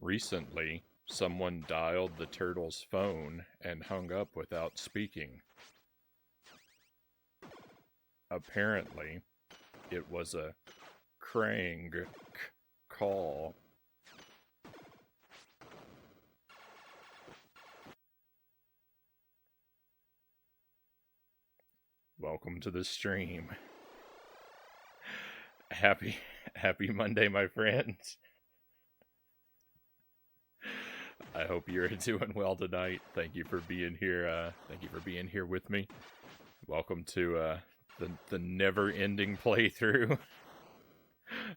Recently, someone dialed the turtle's phone and hung up without speaking. Apparently, it was a Krang call. Welcome to the stream. Happy Monday, my friends. I hope you're doing well tonight. Thank you for being here. Thank you for being here with me. Welcome to the never-ending playthrough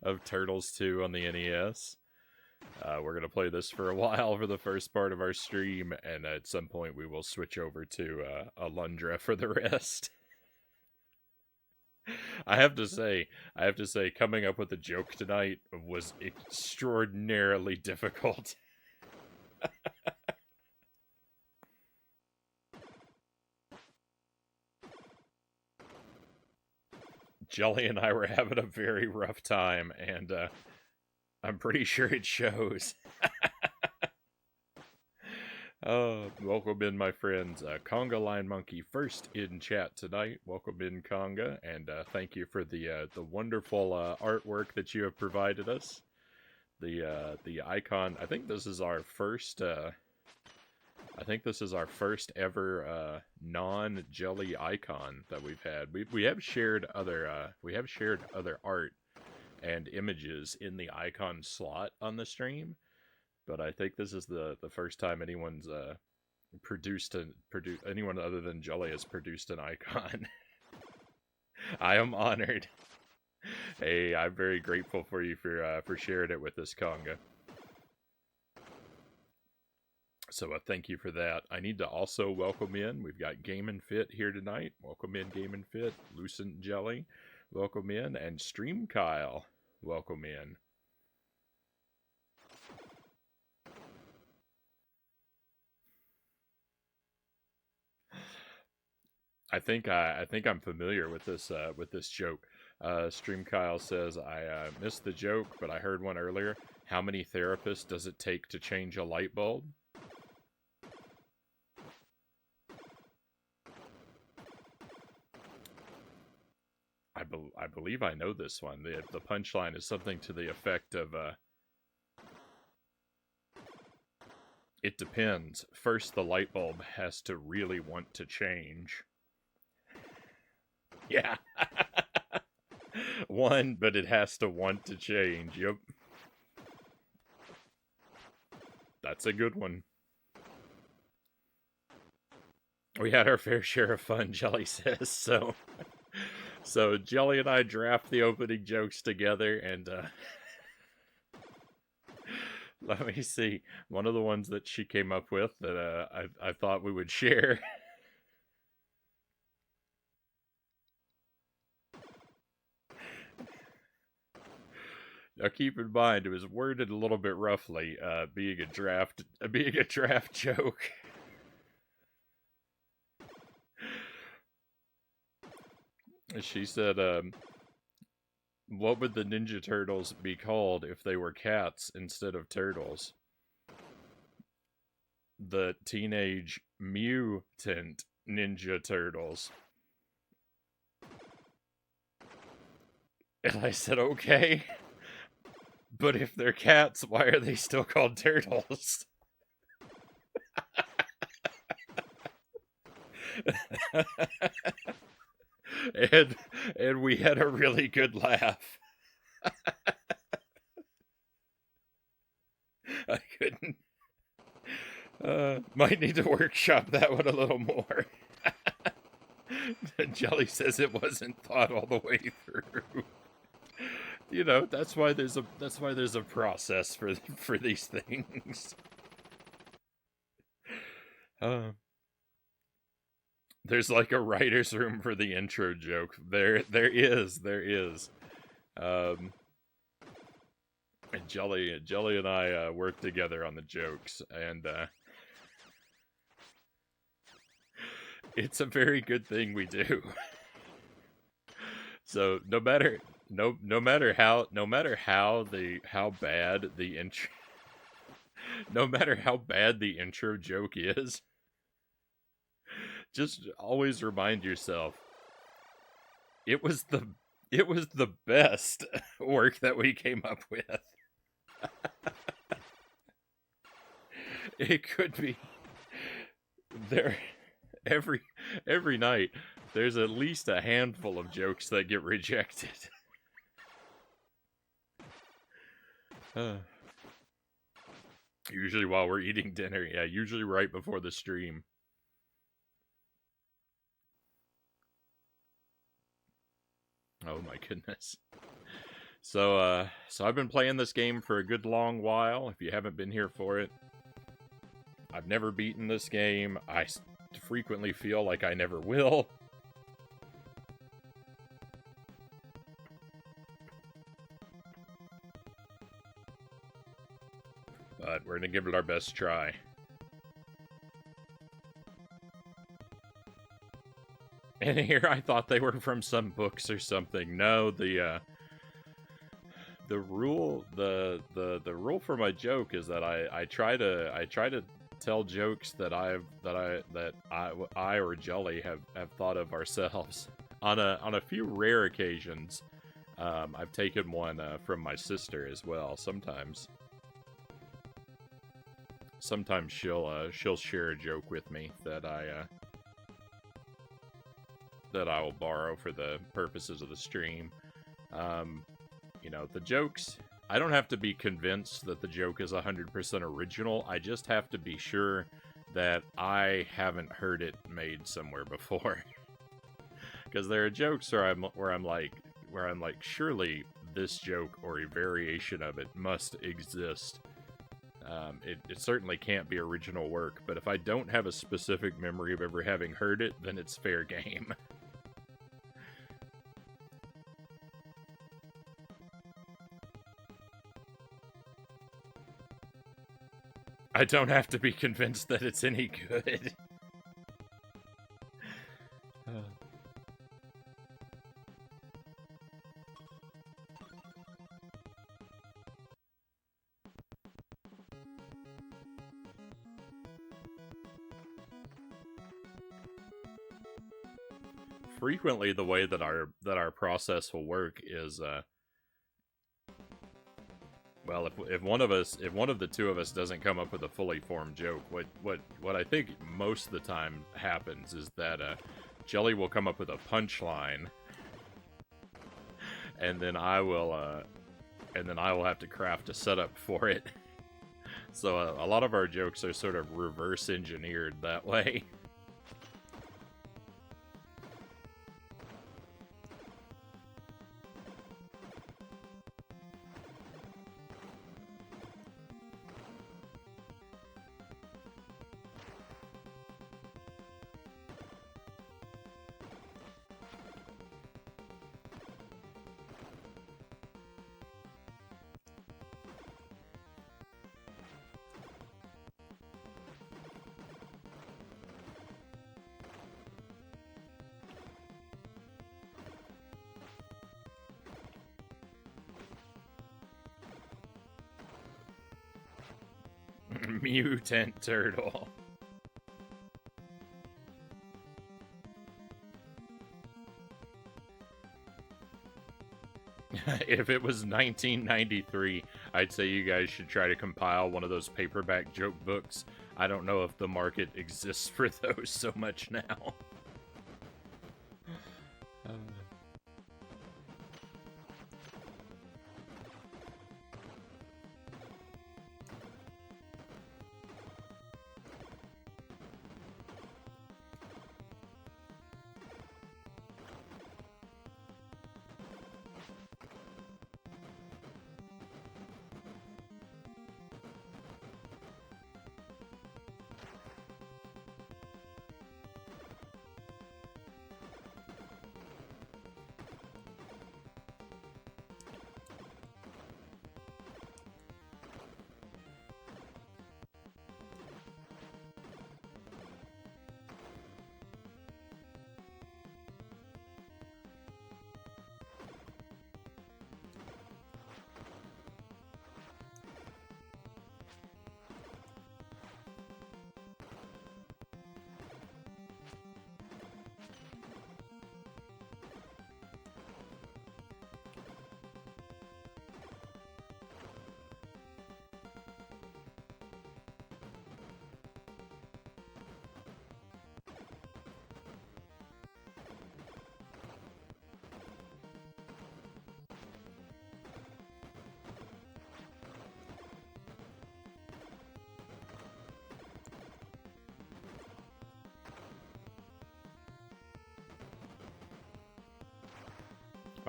of Turtles 2 on the NES. We're gonna play this for a while for the first part of our stream, and at some point we will switch over to Alundra for the rest. I have to say, coming up with a joke tonight was extraordinarily difficult. Jelly and I were having a very rough time, and I'm pretty sure it shows. Welcome in, my friends. Conga Line Monkey first in chat tonight. Welcome in, Conga, and thank you for the wonderful artwork that you have provided us. The icon. I think this is our first. I think this is our first ever non-jelly icon that we've had. We have shared other art and images in the icon slot on the stream, but I think this is the first time anyone's anyone other than Jelly has produced an icon. I am honored. Hey, I'm very grateful for you for sharing it with us, Conga. So thank you for that. I need to also welcome in. We've got Game and Fit here tonight. Welcome in, Game and Fit. Lucent Jelly, welcome in, and Stream Kyle, welcome in. I think I'm familiar with this joke. Stream Kyle says, I missed the joke, but I heard one earlier. How many therapists does it take to change a light bulb? I believe I know this one. The punchline is something to the effect of, it depends. First, the light bulb has to really want to change. Yeah. One, but it has to want to change. Yep. That's a good one. We had our fair share of fun, Jelly says, so... So, Jelly and I draft the opening jokes together, and, let me see. One of the ones that she came up with that I thought we would share. Now, keep in mind, it was worded a little bit roughly, being a draft joke. She said, what would the Ninja Turtles be called if they were cats instead of turtles? The Teenage Mutant Ninja Turtles. And I said, okay. But if they're cats, why are they still called turtles? and we had a really good laugh. I couldn't. Might need to workshop that one a little more. Jelly says it wasn't thought all the way through. You know, that's why there's a process for these things. There's like a writer's room for the intro joke. There is. And Jelly and I work together on the jokes, and it's a very good thing we do. So no matter how bad the intro, no matter how bad the intro joke is, just always remind yourself it was the best work that we came up with. It could be there every night. There's at least a handful of jokes that get rejected. Usually while we're eating dinner. Yeah, usually right before the stream. Oh my goodness. So I've been playing this game for a good long while. If you haven't been here for it, I've never beaten this game. I frequently feel like I never will. But we're gonna give it our best try. And here I thought they were from some books or something. No, the rule rule for my joke is that I try to tell jokes that I or Jelly have thought of ourselves. On a few rare occasions, I've taken one from my sister as well. Sometimes she'll share a joke with me that I will borrow for the purposes of the stream. You know, the jokes, I don't have to be convinced that the joke is 100% original. I just have to be sure that I haven't heard it made somewhere before. Because there are jokes where I'm like, surely this joke or a variation of it must exist. It certainly can't be original work, but if I don't have a specific memory of ever having heard it, then it's fair game. I don't have to be convinced that it's any good. Frequently, the way that our process will work is, well, if one of the two of us doesn't come up with a fully formed joke, what I think most of the time happens is that Jelly will come up with a punchline, and then I will have to craft a setup for it. So a lot of our jokes are sort of reverse engineered that way. Mutant turtle. If it was 1993, I'd say you guys should try to compile one of those paperback joke books. I don't know if the market exists for those so much now.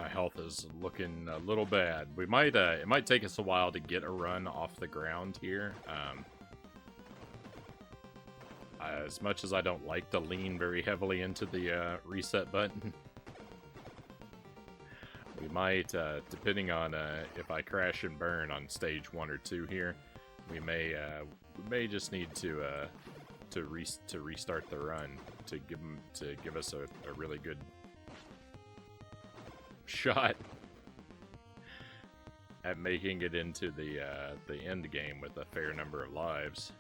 my health is looking a little bad. We might, it might take us a while to get a run off the ground here. As much as I don't like to lean very heavily into the reset button, we might, depending on if I crash and burn on stage 1 or 2 here, we may just need to restart the run to give us a really good shot at making it into the end game with a fair number of lives.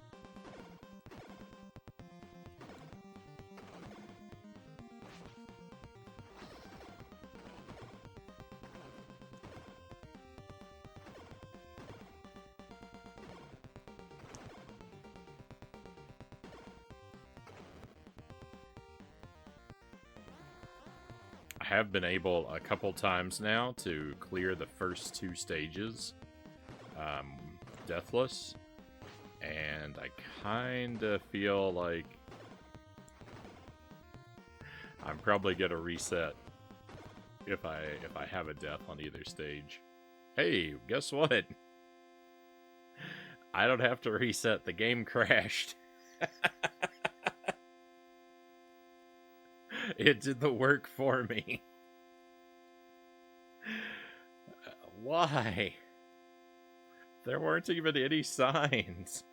I have been able a couple times now to clear the first 2 stages deathless, and I kind of feel like I'm probably gonna reset if I have a death on either stage. Hey, guess what? I don't have to reset. The game crashed. It did the work for me. Why? There weren't even any signs.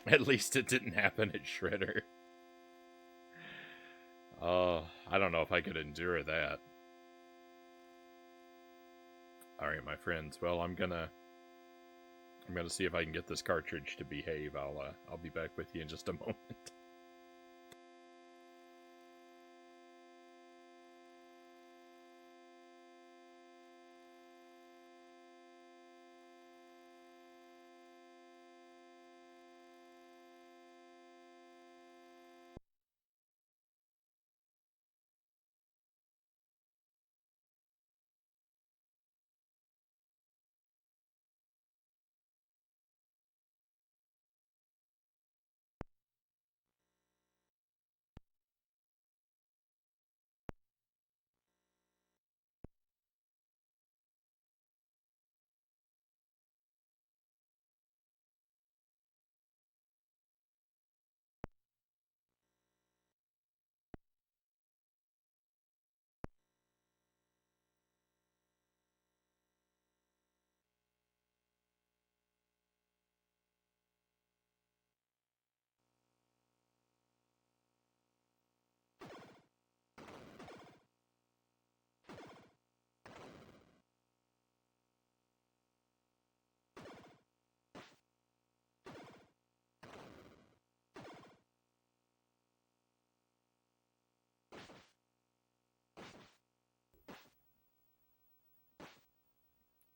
At least it didn't happen at Shredder. Oh, I don't know if I could endure that. Alright, my friends. Well, I'm gonna see if I can get this cartridge to behave. I'll be back with you in just a moment.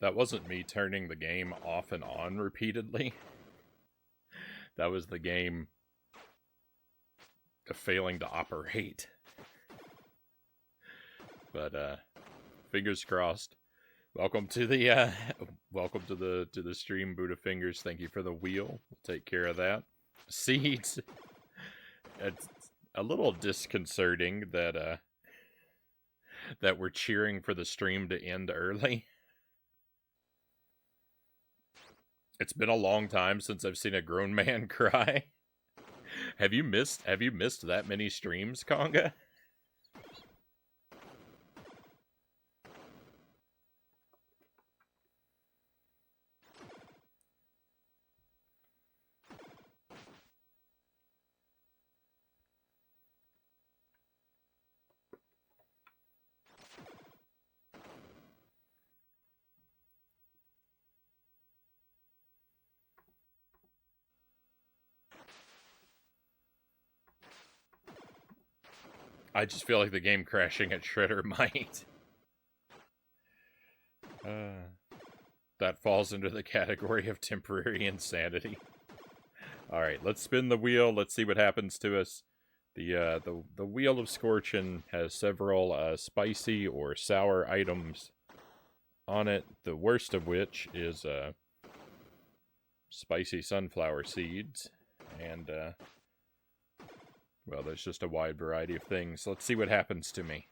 That wasn't me turning the game off and on repeatedly. That was the game failing to operate. But fingers crossed. Welcome to the welcome to the stream, Buddha Fingers. Thank you for the wheel. We'll take care of that. Seeds. It's a little disconcerting that that we're cheering for the stream to end early. It's been a long time since I've seen a grown man cry. Have you missed that many streams, Conga? I just feel like the game crashing at Shredder might. That falls into the category of temporary insanity. Alright, let's spin the wheel. Let's see what happens to us. The Wheel of Scorchin has several spicy or sour items on it. The worst of which is spicy sunflower seeds. And Well, there's just a wide variety of things. Let's see what happens to me.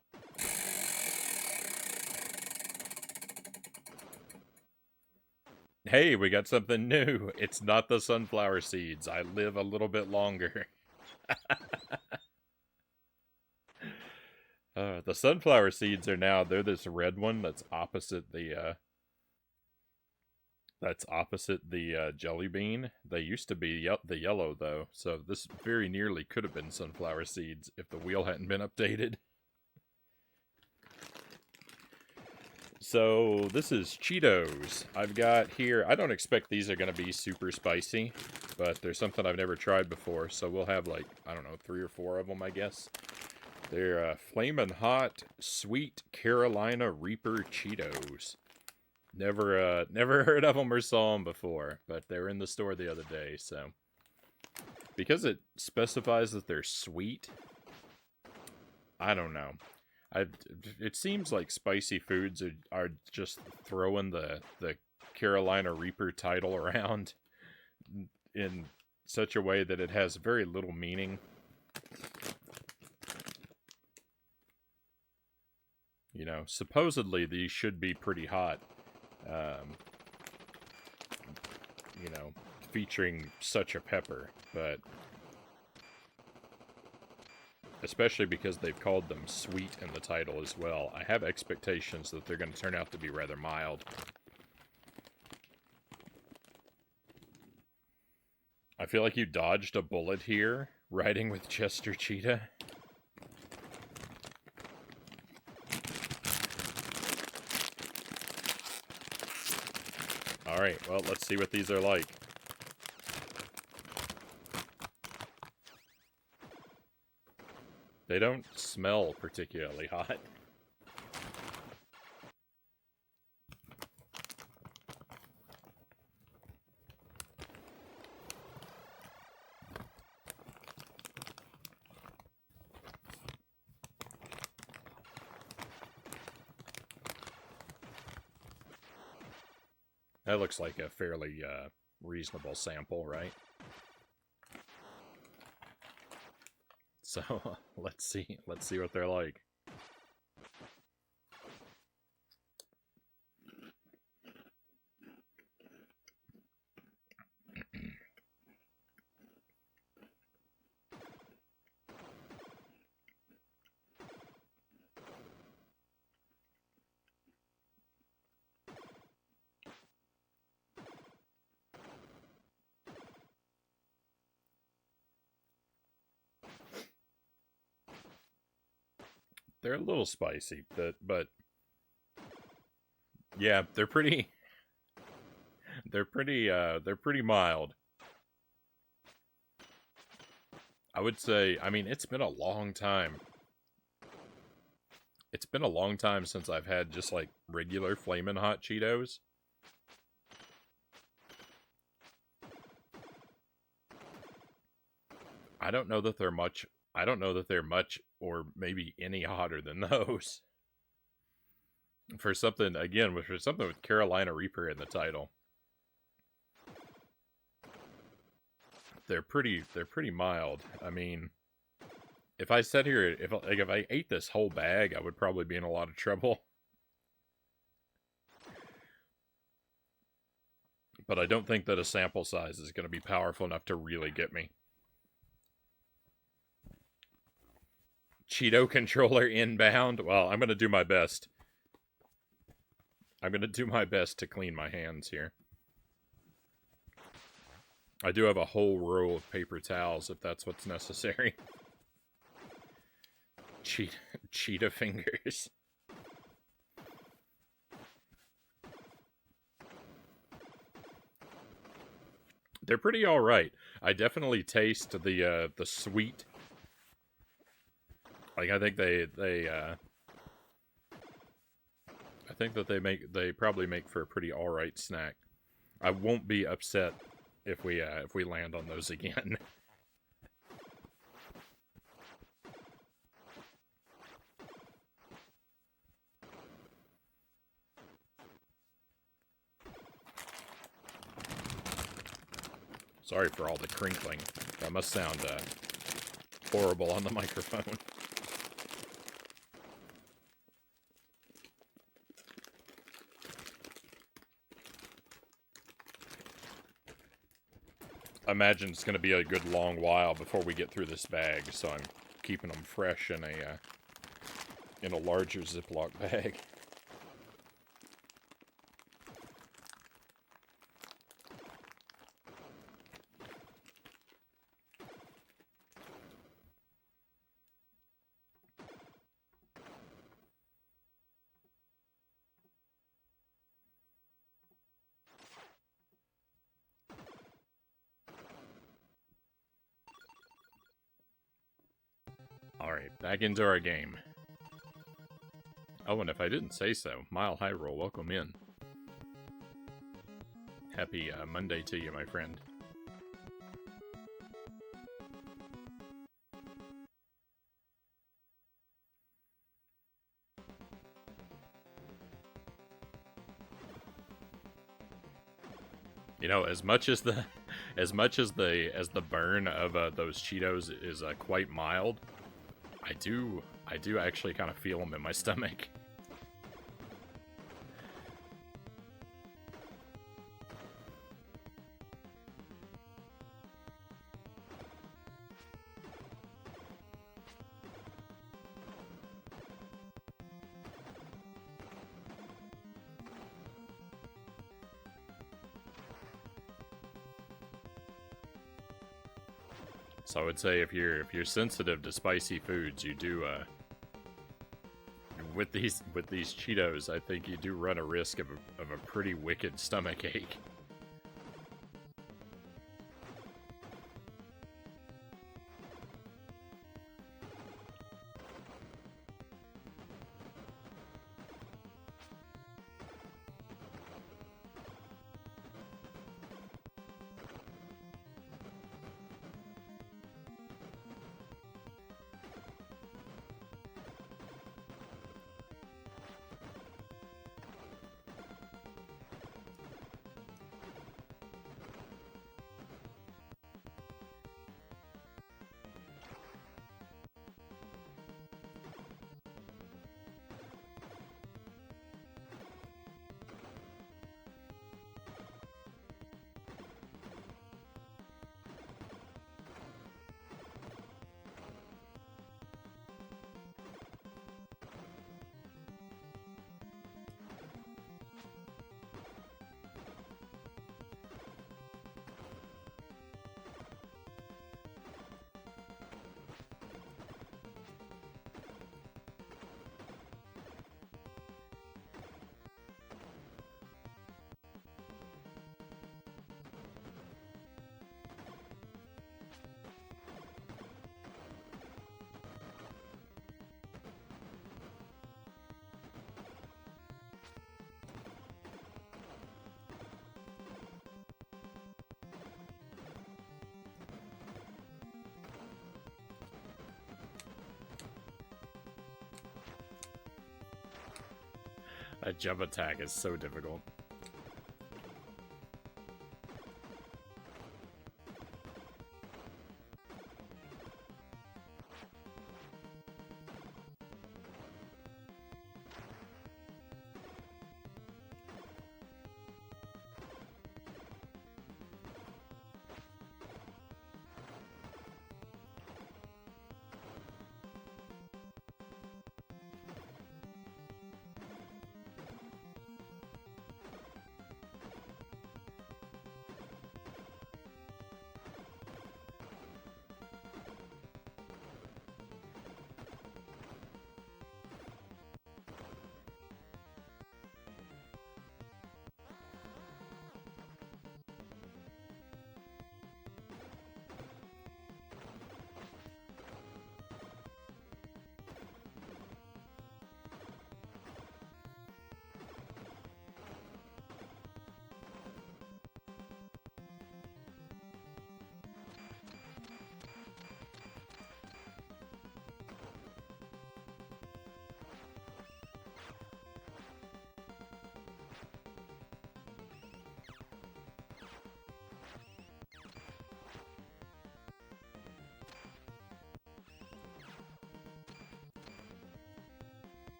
Hey, we got something new. It's not the sunflower seeds. I live a little bit longer. The sunflower seeds are now, they're this red one that's opposite the jelly bean. They used to be the yellow, though, so this very nearly could have been sunflower seeds if the wheel hadn't been updated. So, this is Cheetos. I've got here, I don't expect these are going to be super spicy, but there's something I've never tried before, so we'll have like, I don't know, 3 or 4 of them, I guess. They're Flamin' Hot Sweet Carolina Reaper Cheetos. Never heard of them or saw them before, but they were in the store the other day, so. Because it specifies that they're sweet, I don't know. It seems like spicy foods are just throwing the Carolina Reaper title around in such a way that it has very little meaning. You know, supposedly these should be pretty hot. You know, featuring such a pepper, but especially because they've called them sweet in the title as well, I have expectations that they're going to turn out to be rather mild. I feel like you dodged a bullet here, riding with Chester Cheetah. Alright, well, let's see what these are like. They don't smell particularly hot. That looks like a fairly reasonable sample, right? So, let's see what they're like. They're a little spicy, but yeah, they're pretty mild. I would say, I mean, it's been a long time. It's been a long time since I've had just like regular Flamin' Hot Cheetos. I don't know that they're much or maybe any hotter than those. For something, again, for something with Carolina Reaper in the title. They're pretty mild. I mean, if I sat here, if I ate this whole bag, I would probably be in a lot of trouble. But I don't think that a sample size is going to be powerful enough to really get me. Cheeto controller inbound? Well, I'm going to do my best. I'm going to do my best to clean my hands here. I do have a whole row of paper towels if that's what's necessary. Cheetah fingers. They're pretty alright. I definitely taste the sweet. Like, I think I think that they probably make for a pretty alright snack. I won't be upset if we land on those again. Sorry for all the crinkling. That must sound horrible on the microphone. I imagine it's going to be a good long while before we get through this bag, so I'm keeping them fresh in a larger Ziploc bag. Alright, back into our game. Oh, and if I didn't say so, Mile High Roll, welcome in. Happy Monday to you, my friend. You know, as much as the burn of those Cheetos is quite mild, I do actually kind of feel them in my stomach. So I would say if you're sensitive to spicy foods, you do with these Cheetos, I think you do run a risk of a pretty wicked stomach ache. That jump attack is so difficult.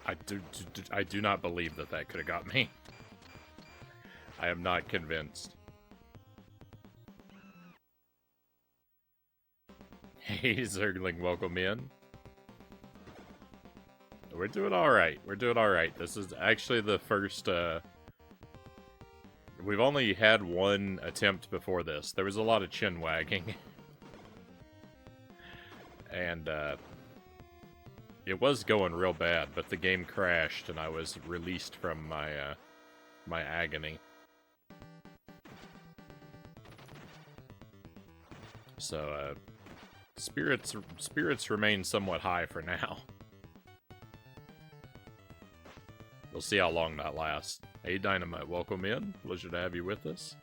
I do not believe that that could have got me. I am not convinced. Hey, Zergling, welcome in. We're doing alright. We're doing alright. This is actually the first, we've only had one attempt before this. There was a lot of chin wagging. And, it was going real bad, but the game crashed and I was released from my, my agony. So, spirits remain somewhat high for now. We'll see how long that lasts. Hey, Dynamite, welcome in. Pleasure to have you with us.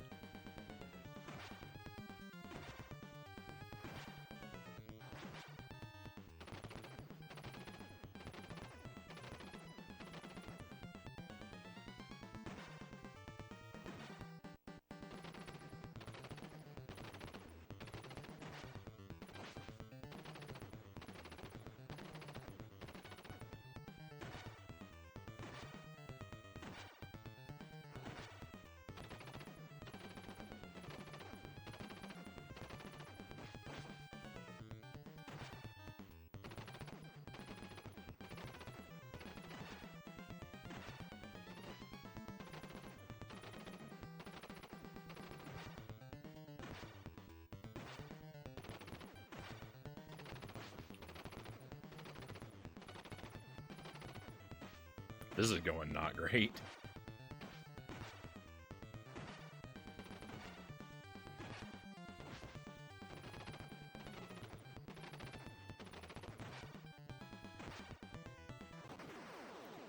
This is going not great.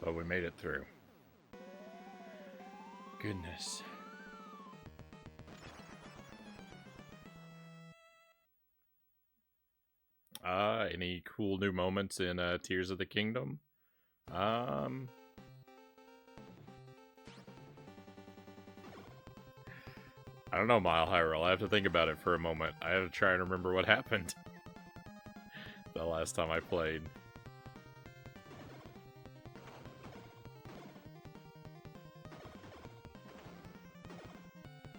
But we made it through. Goodness. Any cool new moments in Tears of the Kingdom? I don't know, Mile Hyrule. I have to think about it for a moment. I have to try and remember what happened the last time I played.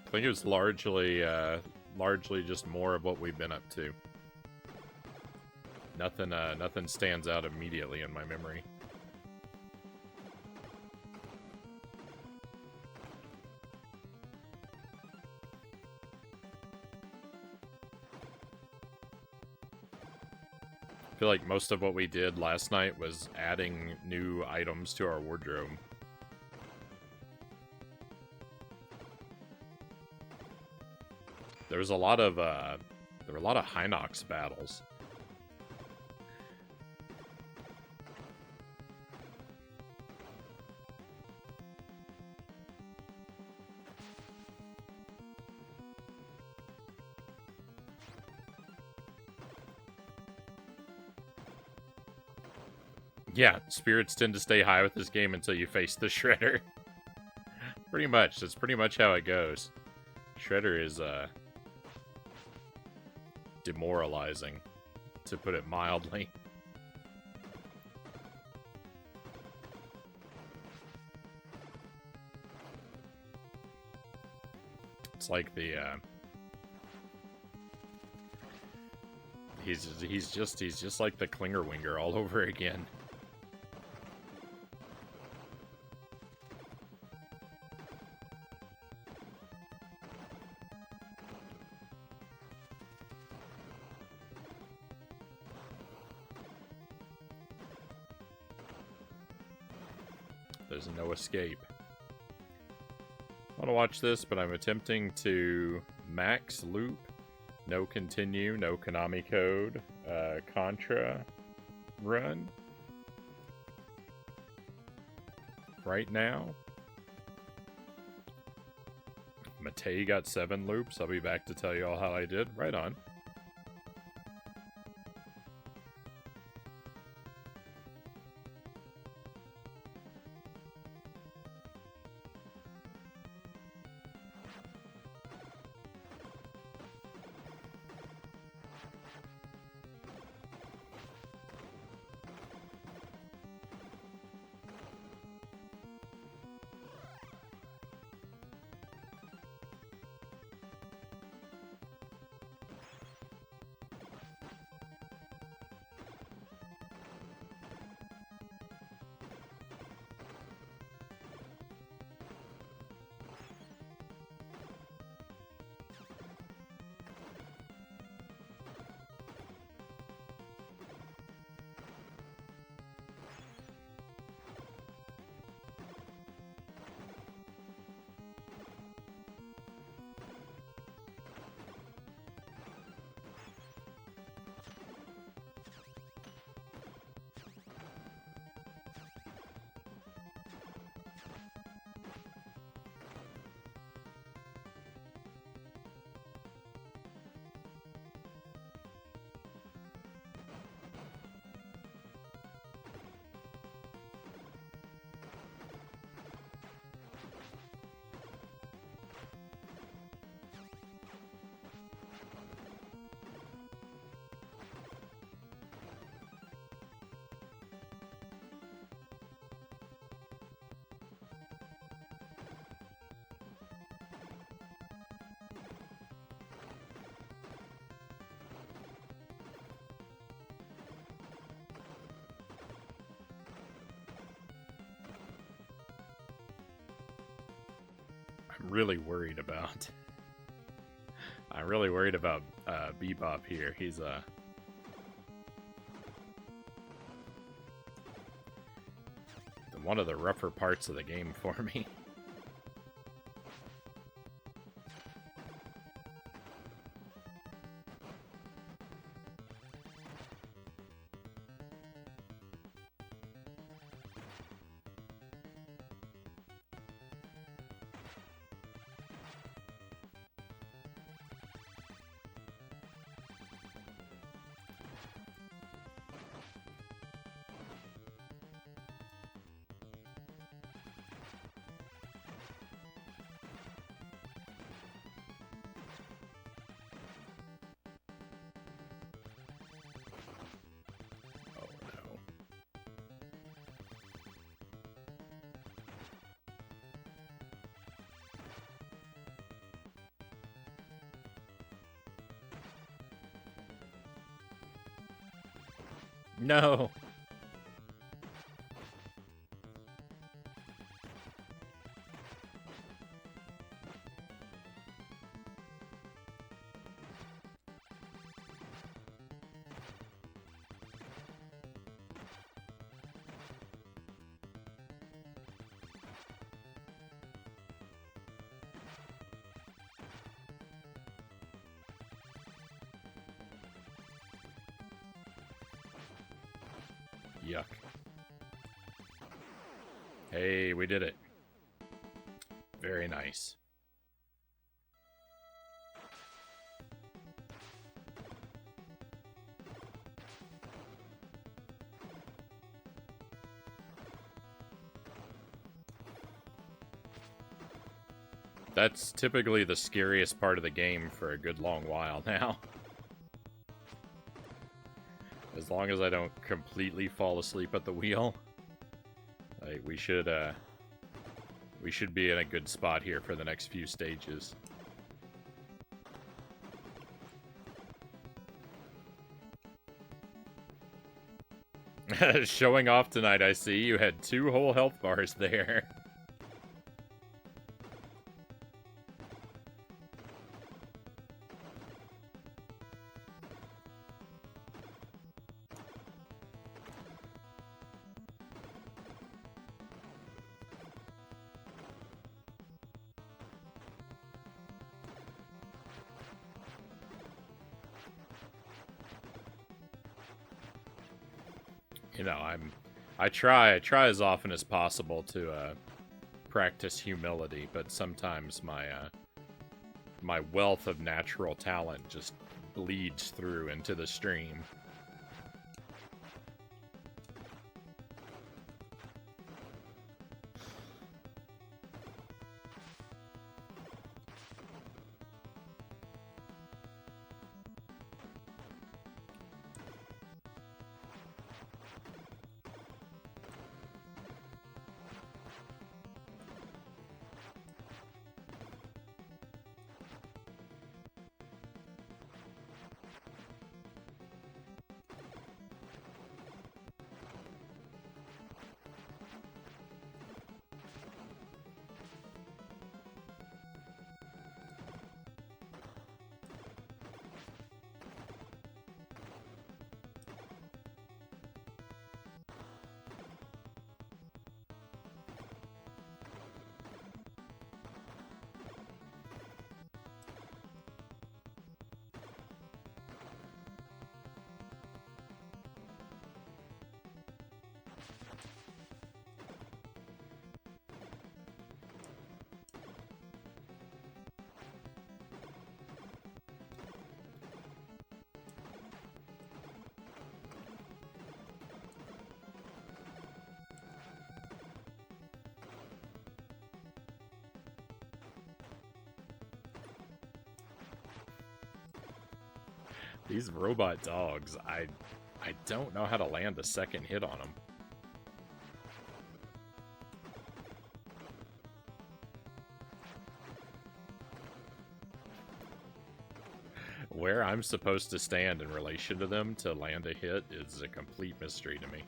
I think it was largely just more of what we've been up to. Nothing stands out immediately in my memory. I feel like most of what we did last night was adding new items to our wardrobe. There was a lot of there were a lot of Hinox battles. Yeah, spirits tend to stay high with this game until you face the Shredder. Pretty much. That's pretty much how it goes. Shredder is, demoralizing, to put it mildly. It's like the, he's just like the Klingerwinger all over again. There's no escape. I want to watch this, but I'm attempting to max loop. No continue, no Konami code. Contra run. Right now. Matei got 7 loops. I'll be back to tell you all how I did. Right on. really worried about. I'm really worried about Bebop here. He's one of the rougher parts of the game for me. No. Yuck. Hey, we did it. Very nice. That's typically the scariest part of the game for a good long while now. As long as I don't completely fall asleep at the wheel, like, we should be in a good spot here for the next few stages. Showing off tonight, I see. You had 2 whole health bars there. You know, I try as often as possible to practice humility, but sometimes my wealth of natural talent just bleeds through into the stream. These robot dogs, I don't know how to land a second hit on them. Where I'm supposed to stand in relation to them to land a hit is a complete mystery to me.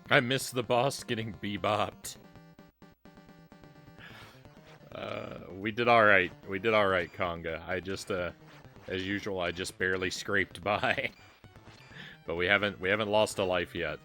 I missed the boss getting bebopped. We did alright. We did alright, Conga. I just, as usual, I just barely scraped by. But we haven't lost a life yet.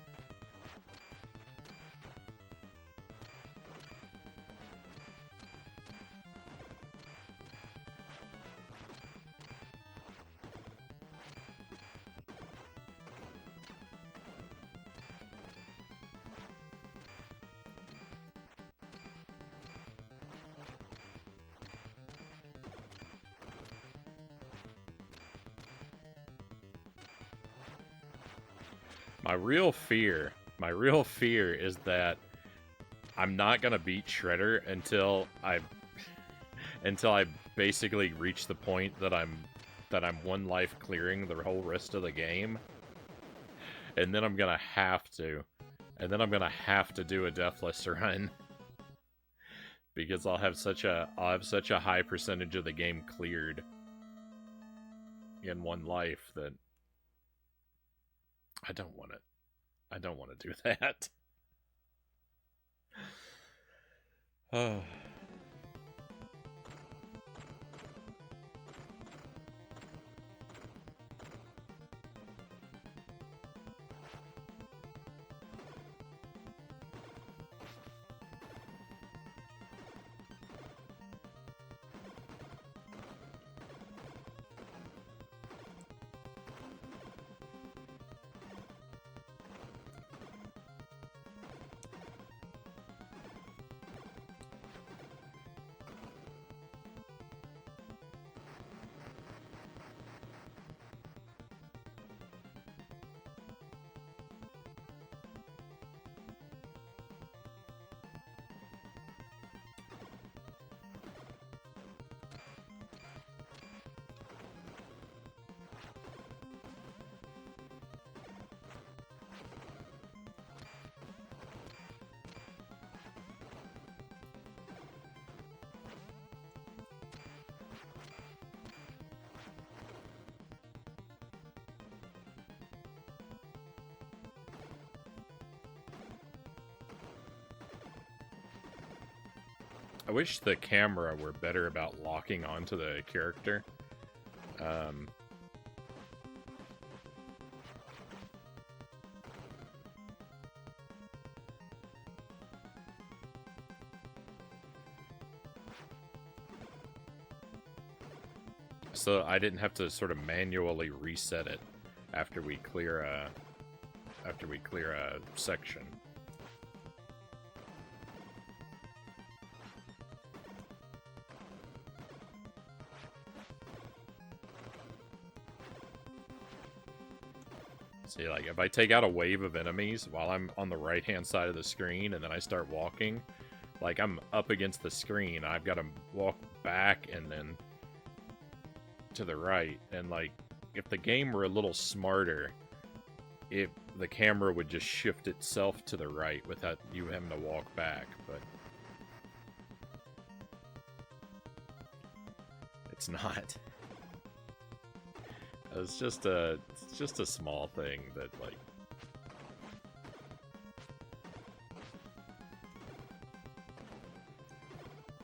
My real fear is that I'm not gonna beat Shredder until I basically reach the point that I'm one life clearing the whole rest of the game, and then I'm gonna have to do a deathless run because I'll have such a high percentage of the game cleared in one life that I don't want it. I don't want to do that. Oh. I wish the camera were better about locking onto the character. So I didn't have to sort of manually reset it after we clear a section. See, like, if I take out a wave of enemies while I'm on the right-hand side of the screen and then I start walking, like, I'm up against the screen. I've got to walk back and then to the right. And, like, if the game were a little smarter, the camera would just shift itself to the right without you having to walk back, but it's not. It's just a small thing that, like,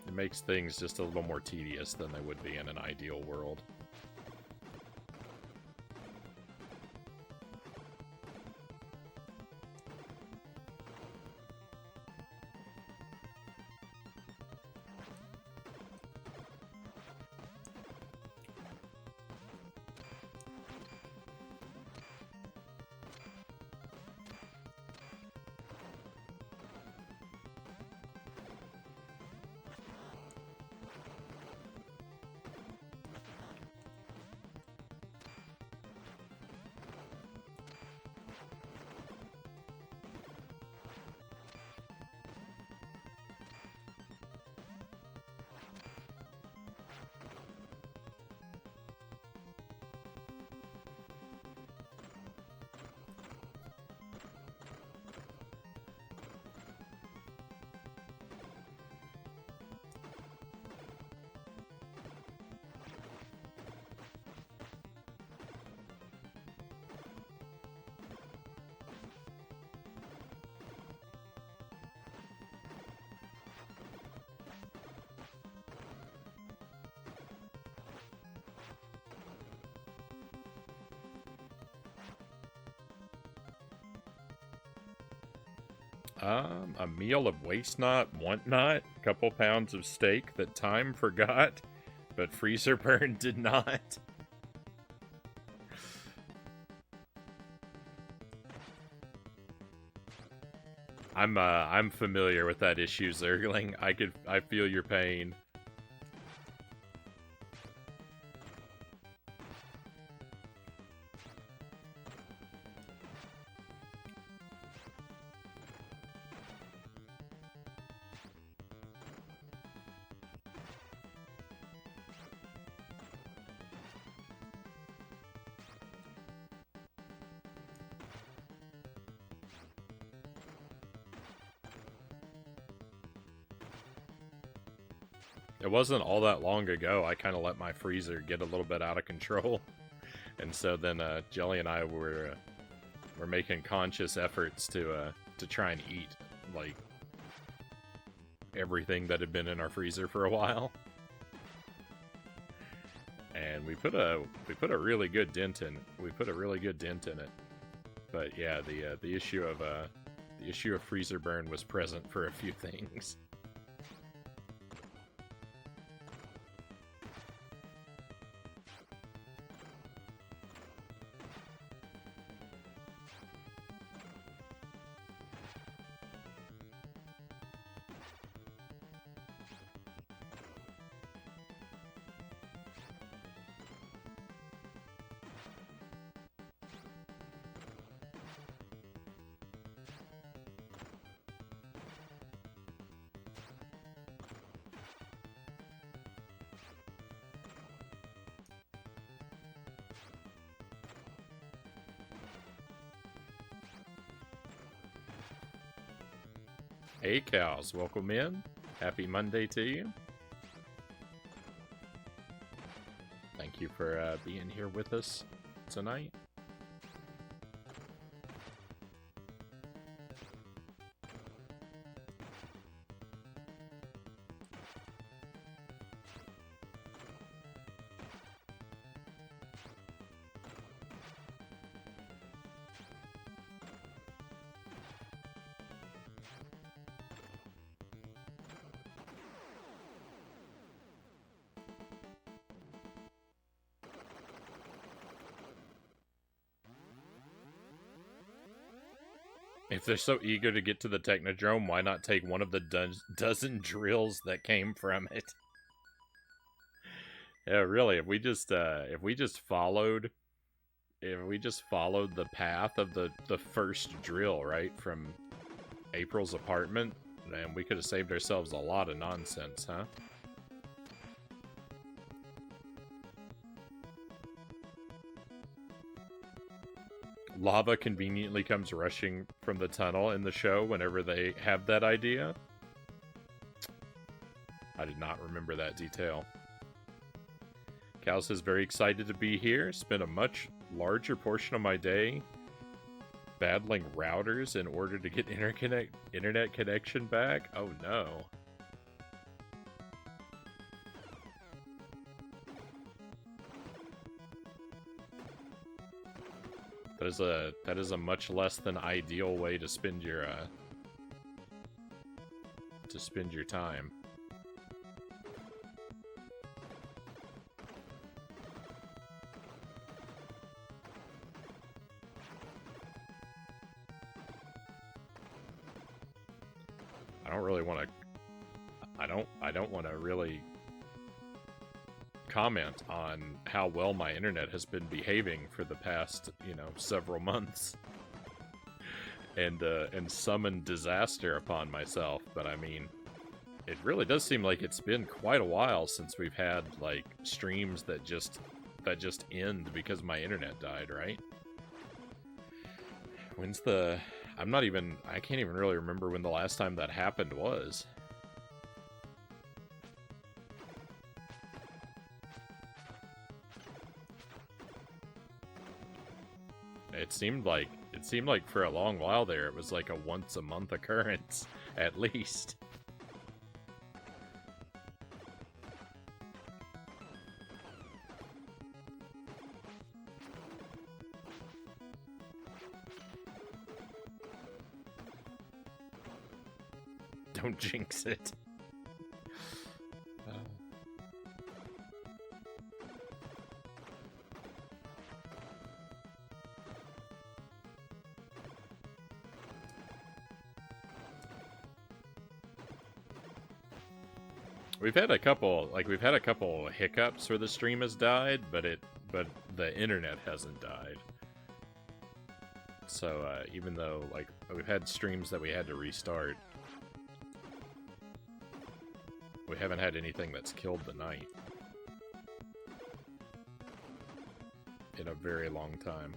it makes things just a little more tedious than they would be in an ideal world. A meal of waste not, want not, a couple pounds of steak that time forgot, but freezer burn did not. I'm familiar with that issue, Zergling. I feel your pain. It wasn't all that long ago, I kind of let my freezer get a little bit out of control. And so then Jelly and I were making conscious efforts to try and eat, like, everything that had been in our freezer for a while. And we put a really good dent in. We put a really good dent in it. But yeah, the issue of freezer burn was present for a few things. Hey cows, welcome in. Happy Monday to you. Thank you for being here with us tonight. If they're so eager to get to the Technodrome, why not take one of the dozen drills that came from it? Yeah, really. If we just followed the path of the first drill, right, from April's apartment, then we could have saved ourselves a lot of nonsense, huh? Lava conveniently comes rushing from the tunnel in the show whenever they have that idea. I did not remember that detail. Cal says, very excited to be here. Spent a much larger portion of my day battling routers in order to get internet connection back. Oh no. That is a much less than ideal way to spend your time. I don't want to really comment on how well my internet has been behaving for the past, several months. And summon disaster upon myself, but I mean, it really does seem like it's been quite a while since we've had, like, streams that just end because my internet died, right? I can't even really remember when the last time that happened was. It seemed like for a long while there, it was like a once a month occurrence, at least. Don't jinx it. We've had a couple hiccups where the stream has died, but the internet hasn't died. So even though like we've had streams that we had to restart, we haven't had anything that's killed the night in a very long time.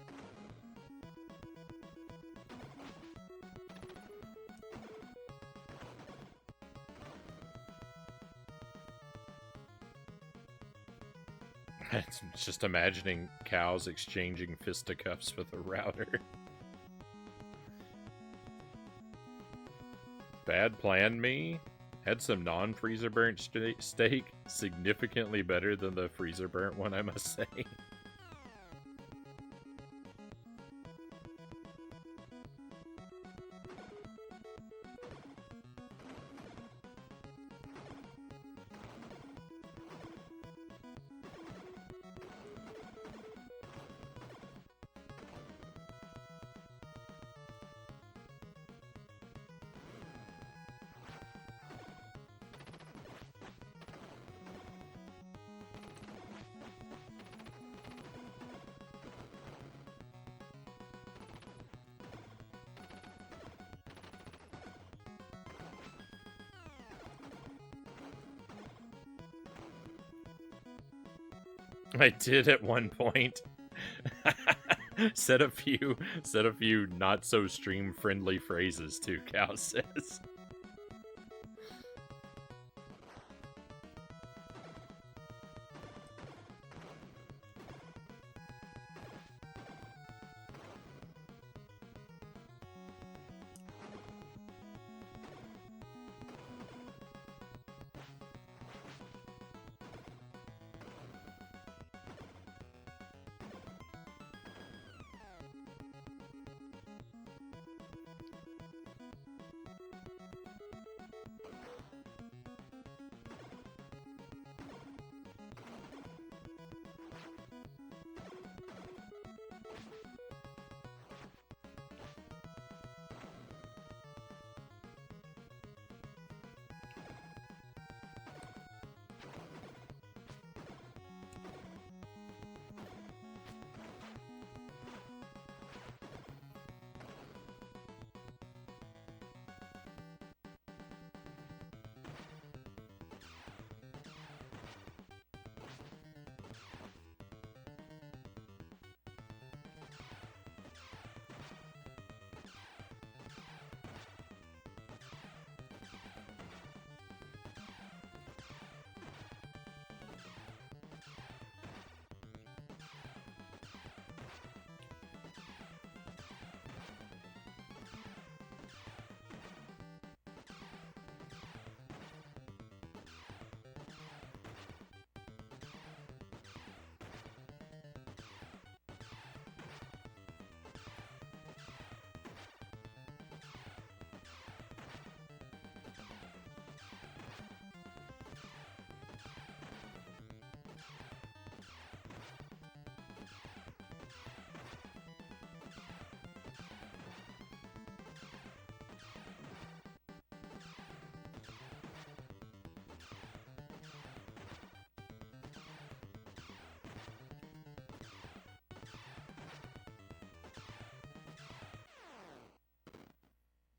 It's just imagining cows exchanging fisticuffs with a router. Bad plan, me? Had some non-freezer burnt steak, significantly better than the freezer burnt one, I must say. I did at one point. said a few not so stream friendly phrases too, Cow says.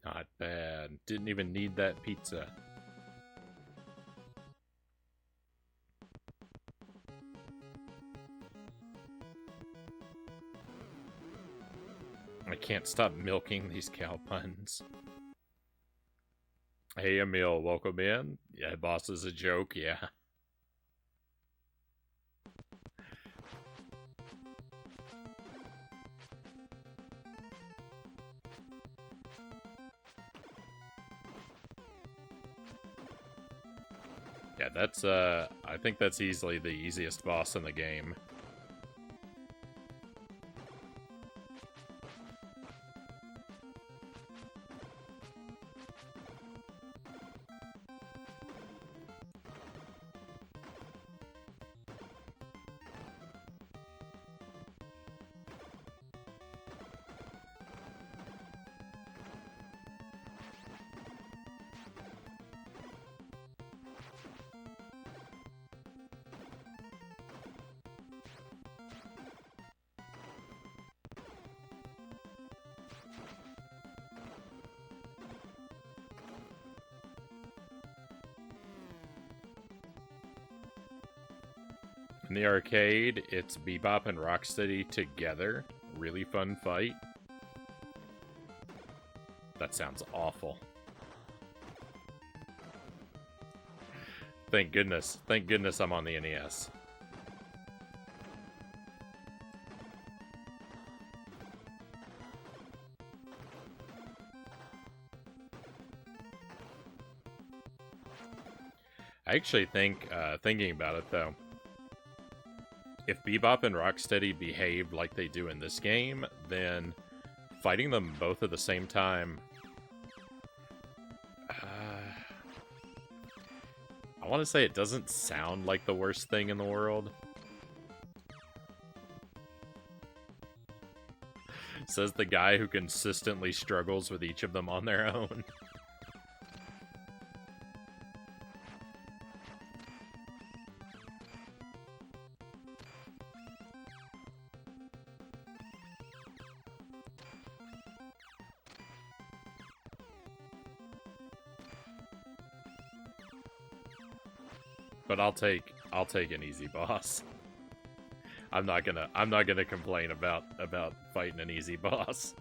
Not bad. Didn't even need that pizza. I can't stop milking these cow puns. Hey, Emil, welcome in. Yeah, boss is a joke, yeah. Yeah, that's, I think that's easily the easiest boss in the game. In the arcade, it's Bebop and Rocksteady together. Really fun fight. That sounds awful. Thank goodness. Thank goodness I'm on the NES. I actually think, thinking about it though, if Bebop and Rocksteady behaved like they do in this game, then fighting them both at the same time... I want to say it doesn't sound like the worst thing in the world. Says the guy who consistently struggles with each of them on their own. But I'll take an easy boss. I'm not gonna complain about fighting an easy boss.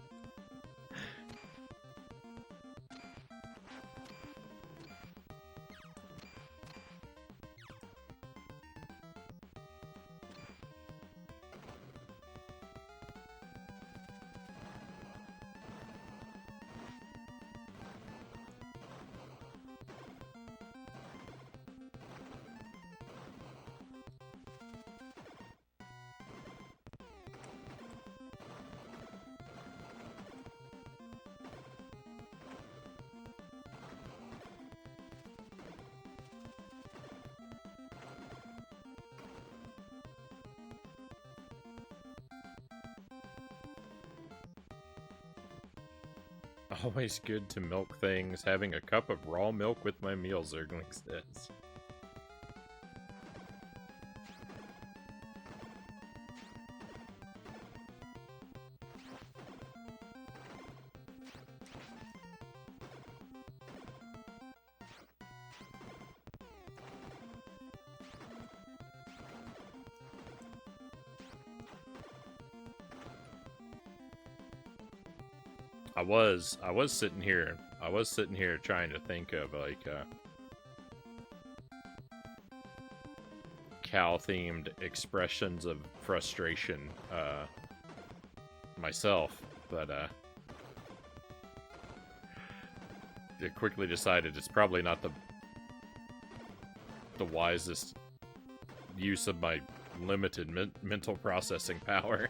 Always good to milk things. Having a cup of raw milk with my meals, Zergling says. I was sitting here trying to think of like cow-themed expressions of frustration myself, but I quickly decided it's probably not the wisest use of my limited mental processing power.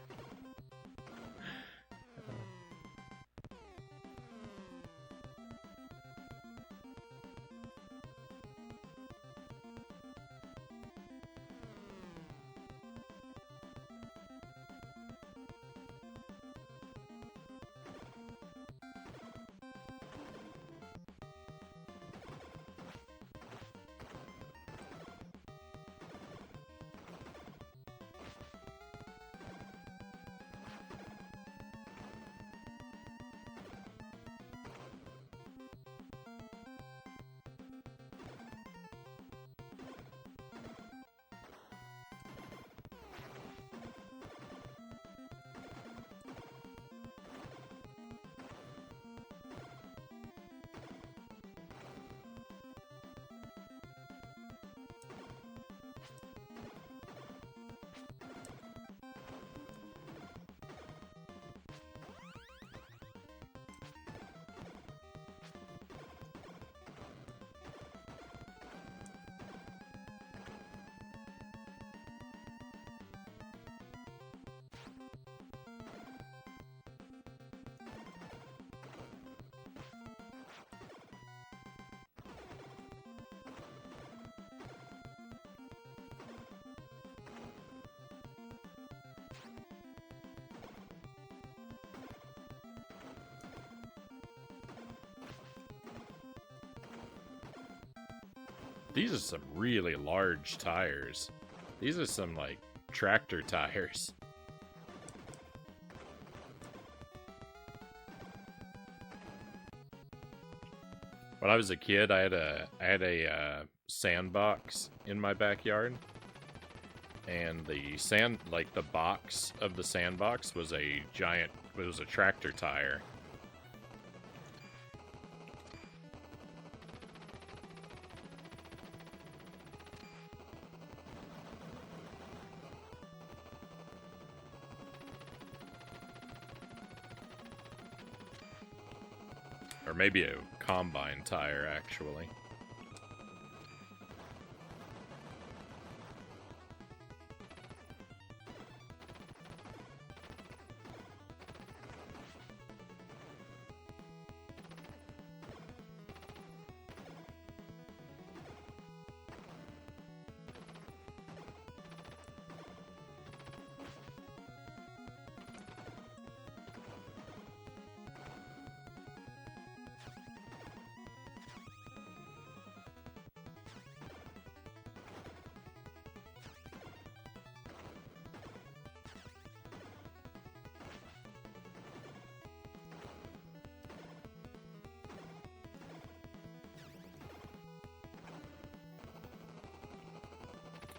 These are some really large tires. These are some, like, tractor tires. When I was a kid, I had a sandbox in my backyard. and the sand, like the box of the sandbox was a giant, it was a tractor tire. Or maybe a combine tire, actually.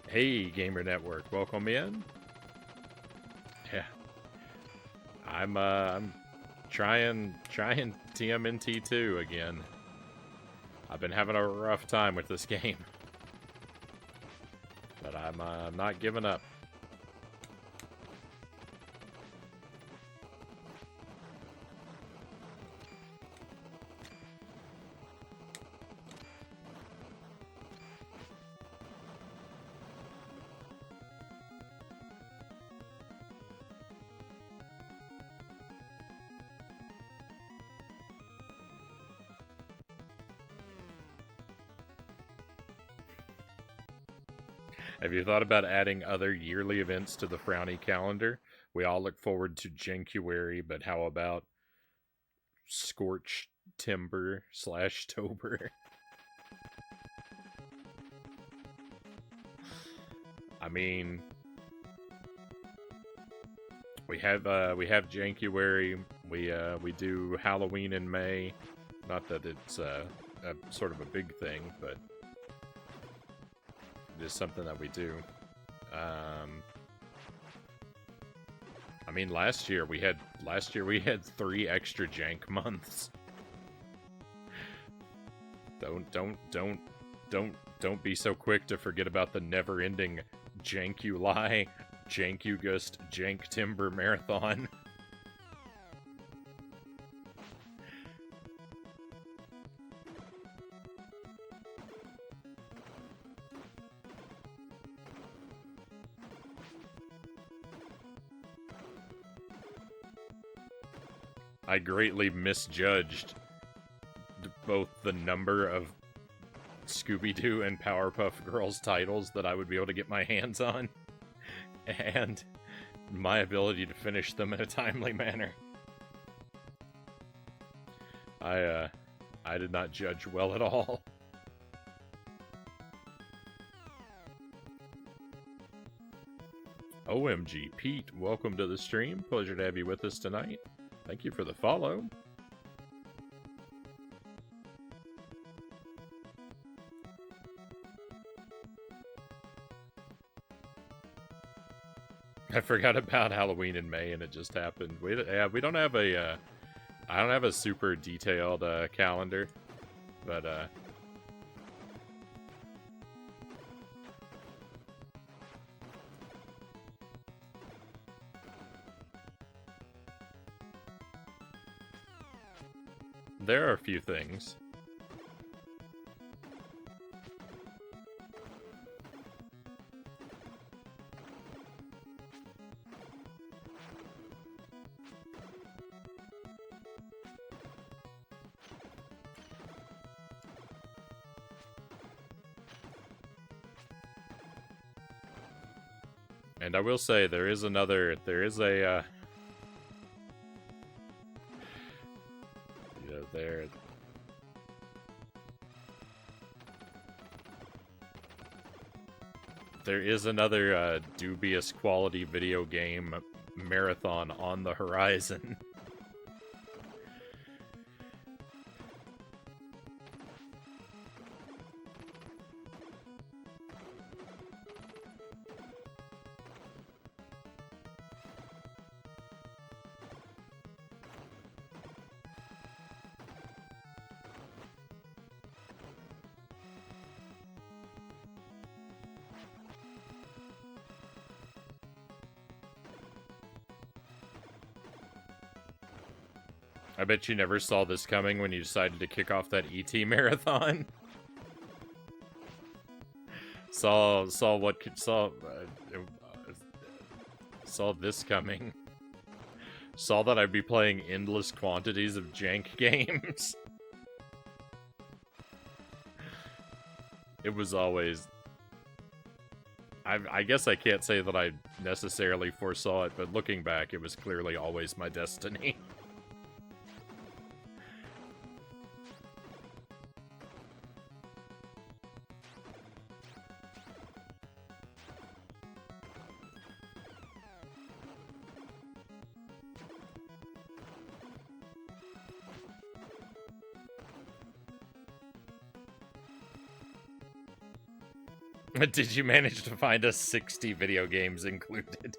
Hey, Gamer Network, welcome in. Yeah, I'm trying TMNT II again. I've been having a rough time with this game, but I'm not giving up. Have you thought about adding other yearly events to the Frownie calendar? We all look forward to Jankuary, but how about Scorched Timber / Tober? I mean, we have Jankuary. We do Halloween in May. Not that it's a sort of a big thing, but it is something that we do. I mean, last year we had 3 extra jank months. Don't be so quick to forget about the never-ending Jankuly, Jankugust, Jank Timber Marathon. I greatly misjudged both the number of Scooby-Doo and Powerpuff Girls titles that I would be able to get my hands on, and my ability to finish them in a timely manner. I did not judge well at all. OMG, Pete, welcome to the stream. Pleasure to have you with us tonight. Thank you for the follow. I forgot about Halloween in May, and it just happened. We don't have a, I don't have a super detailed calendar, but there are a few things. And I will say, there is a there is another dubious quality video game marathon on the horizon. I bet you never saw this coming when you decided to kick off that ET marathon. saw this coming. Saw that I'd be playing endless quantities of jank games. It was always... I guess I can't say that I necessarily foresaw it, but looking back, it was clearly always my destiny. Did you manage to find us 60 video games included?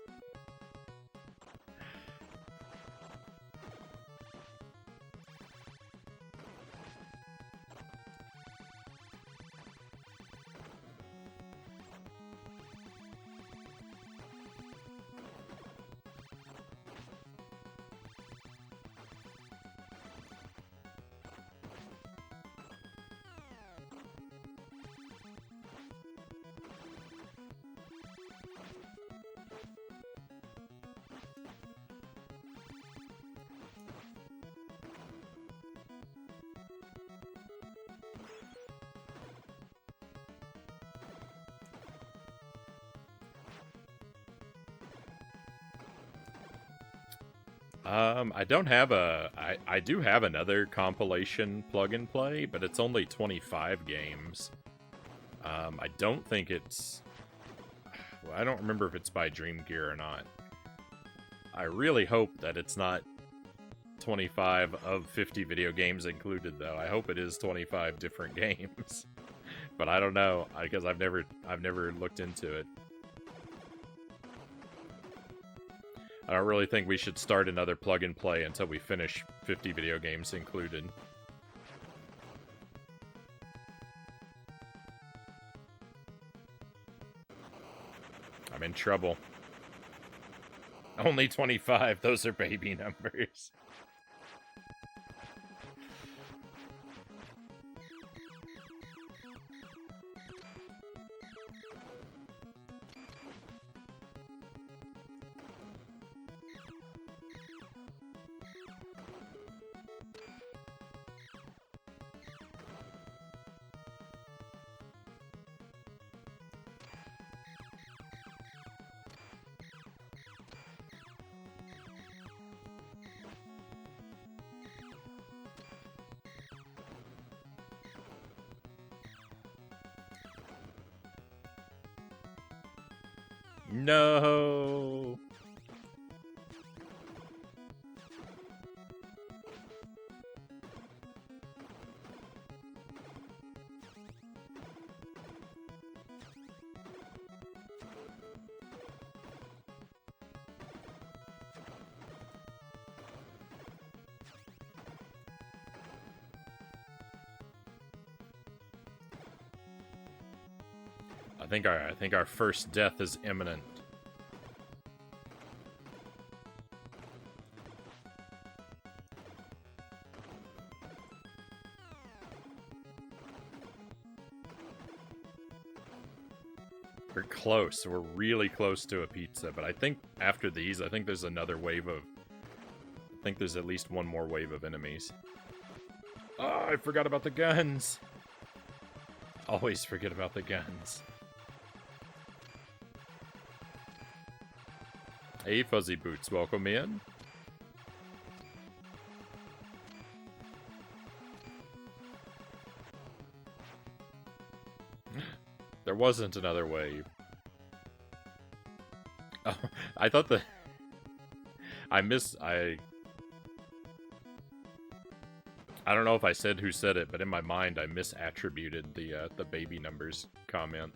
I don't have I do have another compilation plug and play, but it's only 25 games. I don't think it's... Well, I don't remember if it's by Dream Gear or not. I really hope that it's not 25 of 50 video games included, though. I hope it is 25 different games. But I don't know, because I've never looked into it. I don't really think we should start another plug and play until we finish 50 video games included. I'm in trouble. Only 25, those are baby numbers. No. I think our first death is imminent. We're close. We're really close to a pizza, but I think after these, I think there's another wave of... I think there's at least one more wave of enemies. Oh, I forgot about the guns! Always forget about the guns. Hey, Fuzzy Boots, welcome in. There wasn't another wave. Oh, I thought the... I don't know if I said who said it, but in my mind I misattributed the baby numbers comment.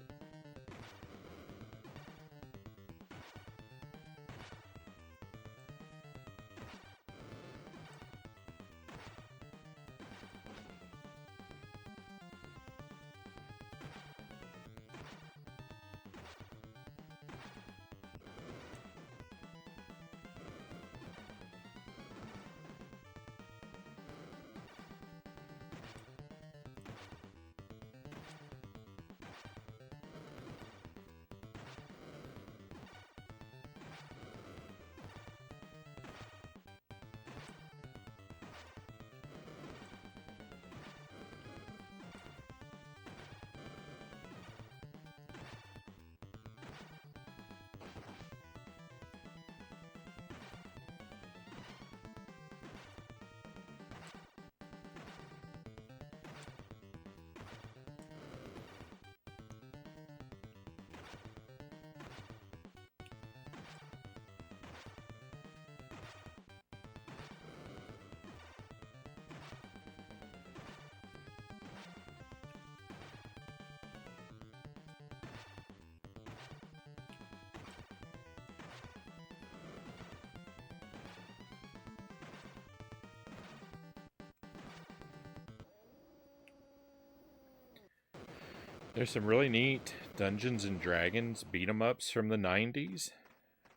There's some really neat Dungeons and Dragons beat-em-ups from the 90s.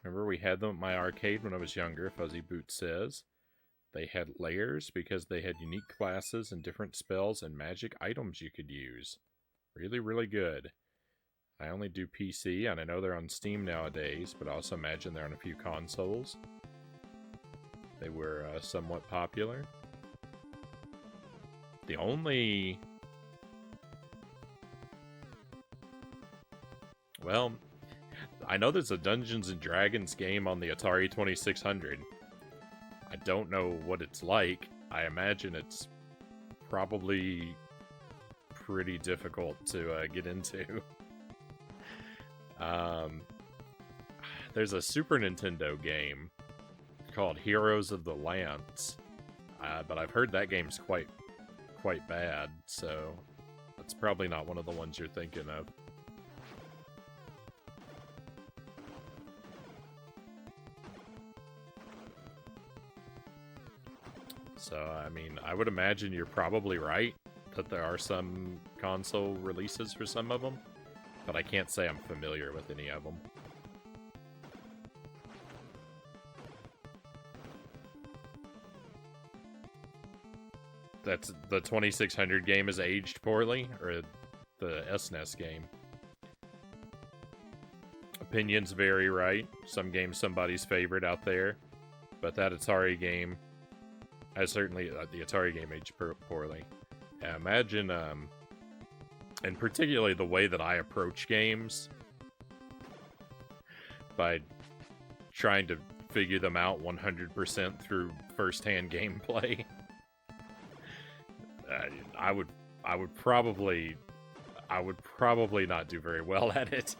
Remember we had them at my arcade when I was younger, Fuzzy Boot says. They had layers because they had unique classes and different spells and magic items you could use. Really, really good. I only do PC, and I know they're on Steam nowadays, but I also imagine they're on a few consoles. They were somewhat popular. The only... Well, I know there's a Dungeons and Dragons game on the Atari 2600. I don't know what it's like. I imagine it's probably pretty difficult to get into. There's a Super Nintendo game called Heroes of the Lance, but I've heard that game's quite bad, so that's probably not one of the ones you're thinking of. So, I mean, I would imagine you're probably right that there are some console releases for some of them, but I can't say I'm familiar with any of them. That's the 2600 game is aged poorly, or the SNES game? Opinions vary, right? Some games somebody's favorite out there, but that Atari game, certainly the Atari game aged poorly. Yeah, imagine, and particularly the way that I approach games, by trying to figure them out 100% through first-hand gameplay. I would probably not do very well at it.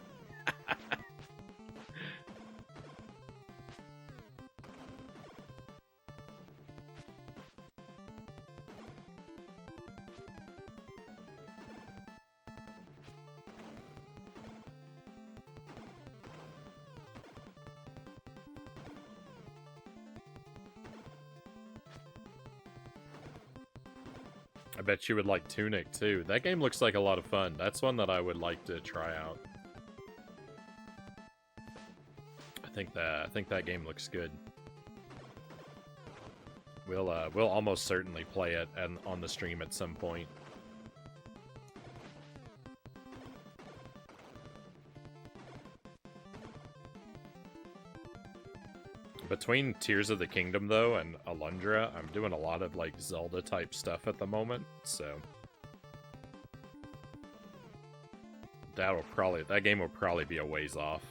I bet you would like Tunic, too. That game looks like a lot of fun. That's one that I would like to try out. I think that game looks good. We'll almost certainly play it on the stream at some point. Between Tears of the Kingdom, though, and Alundra, I'm doing a lot of, like, Zelda-type stuff at the moment, so... that game will probably be a ways off.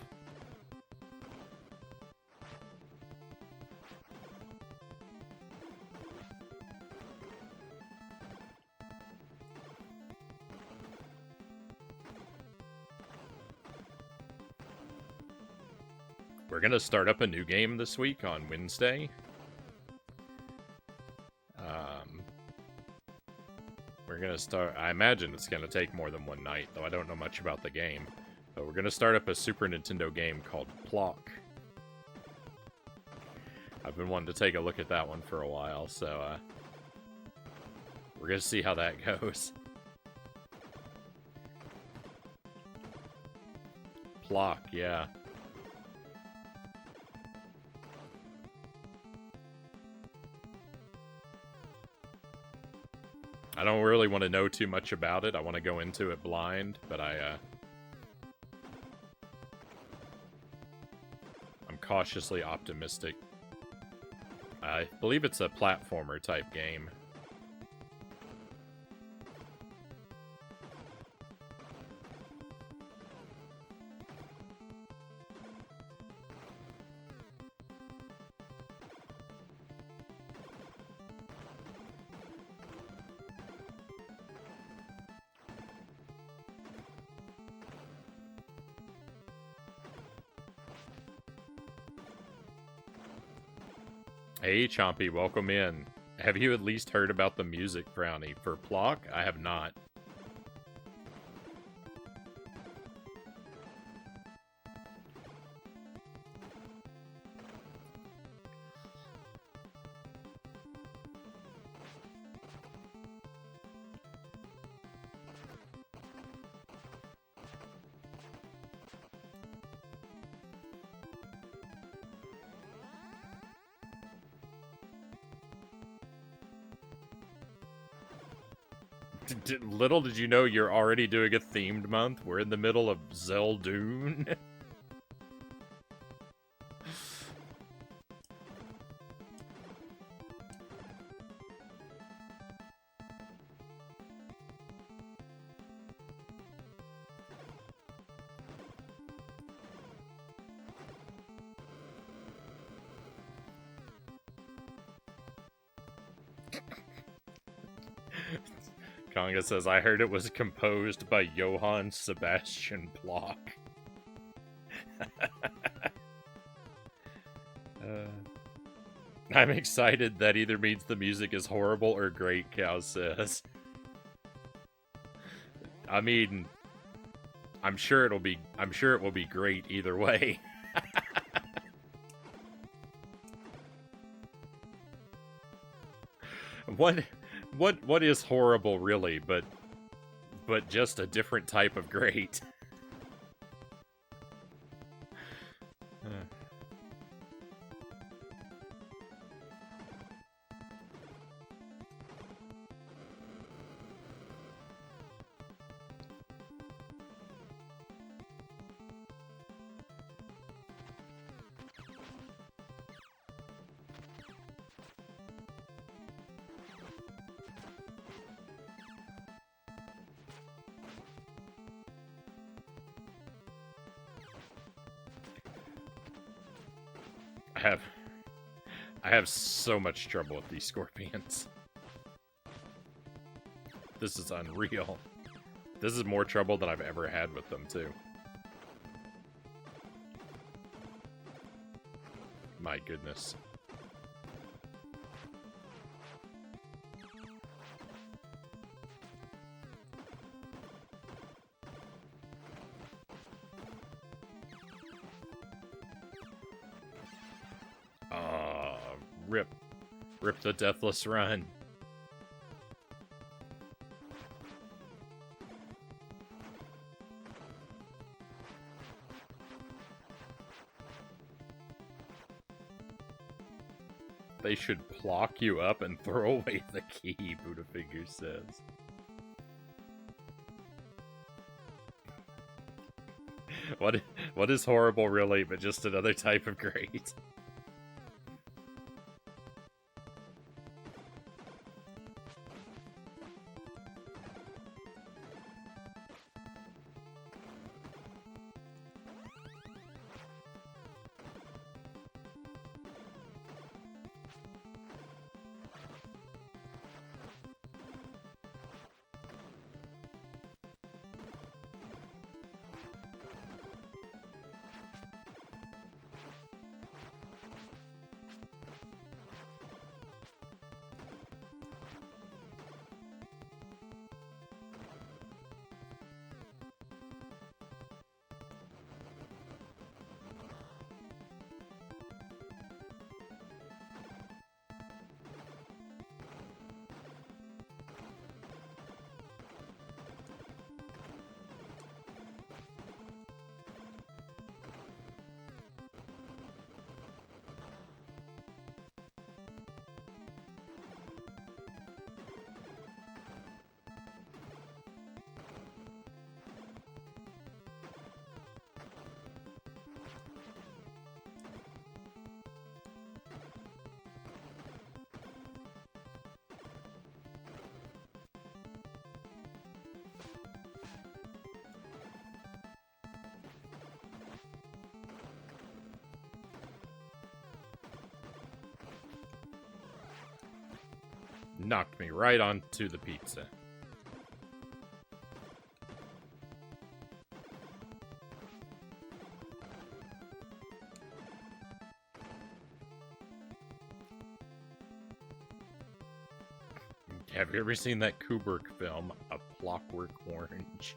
We're gonna start up a new game this week on Wednesday. We're gonna start... I imagine it's gonna take more than one night, though I don't know much about the game. But we're gonna start up a Super Nintendo game called Plock. I've been wanting to take a look at that one for a while, so we're gonna see how that goes. Plock, yeah. I don't really want to know too much about it. I want to go into it blind, but I'm cautiously optimistic. I believe it's a platformer type game. Hey, Chompy, welcome in. Have you at least heard about the music, Frownie? For Plock? I have not. Little did you know you're already doing a themed month. We're in the middle of Zeldoon. Conga says, I heard it was composed by Johann Sebastian Bloch. I'm excited. That either means the music is horrible or great, Cow says. I mean, I'm sure it will be great either way. What is horrible really, but just a different type of great. I have so much trouble with these scorpions. This is unreal. This is more trouble than I've ever had with them, too. My goodness. Rip the deathless run. They should pluck you up and throw away the key, Buddhafinger says. What is horrible really, but just another type of great? Knocked me right onto the pizza. Have you ever seen that Kubrick film, A Clockwork Orange?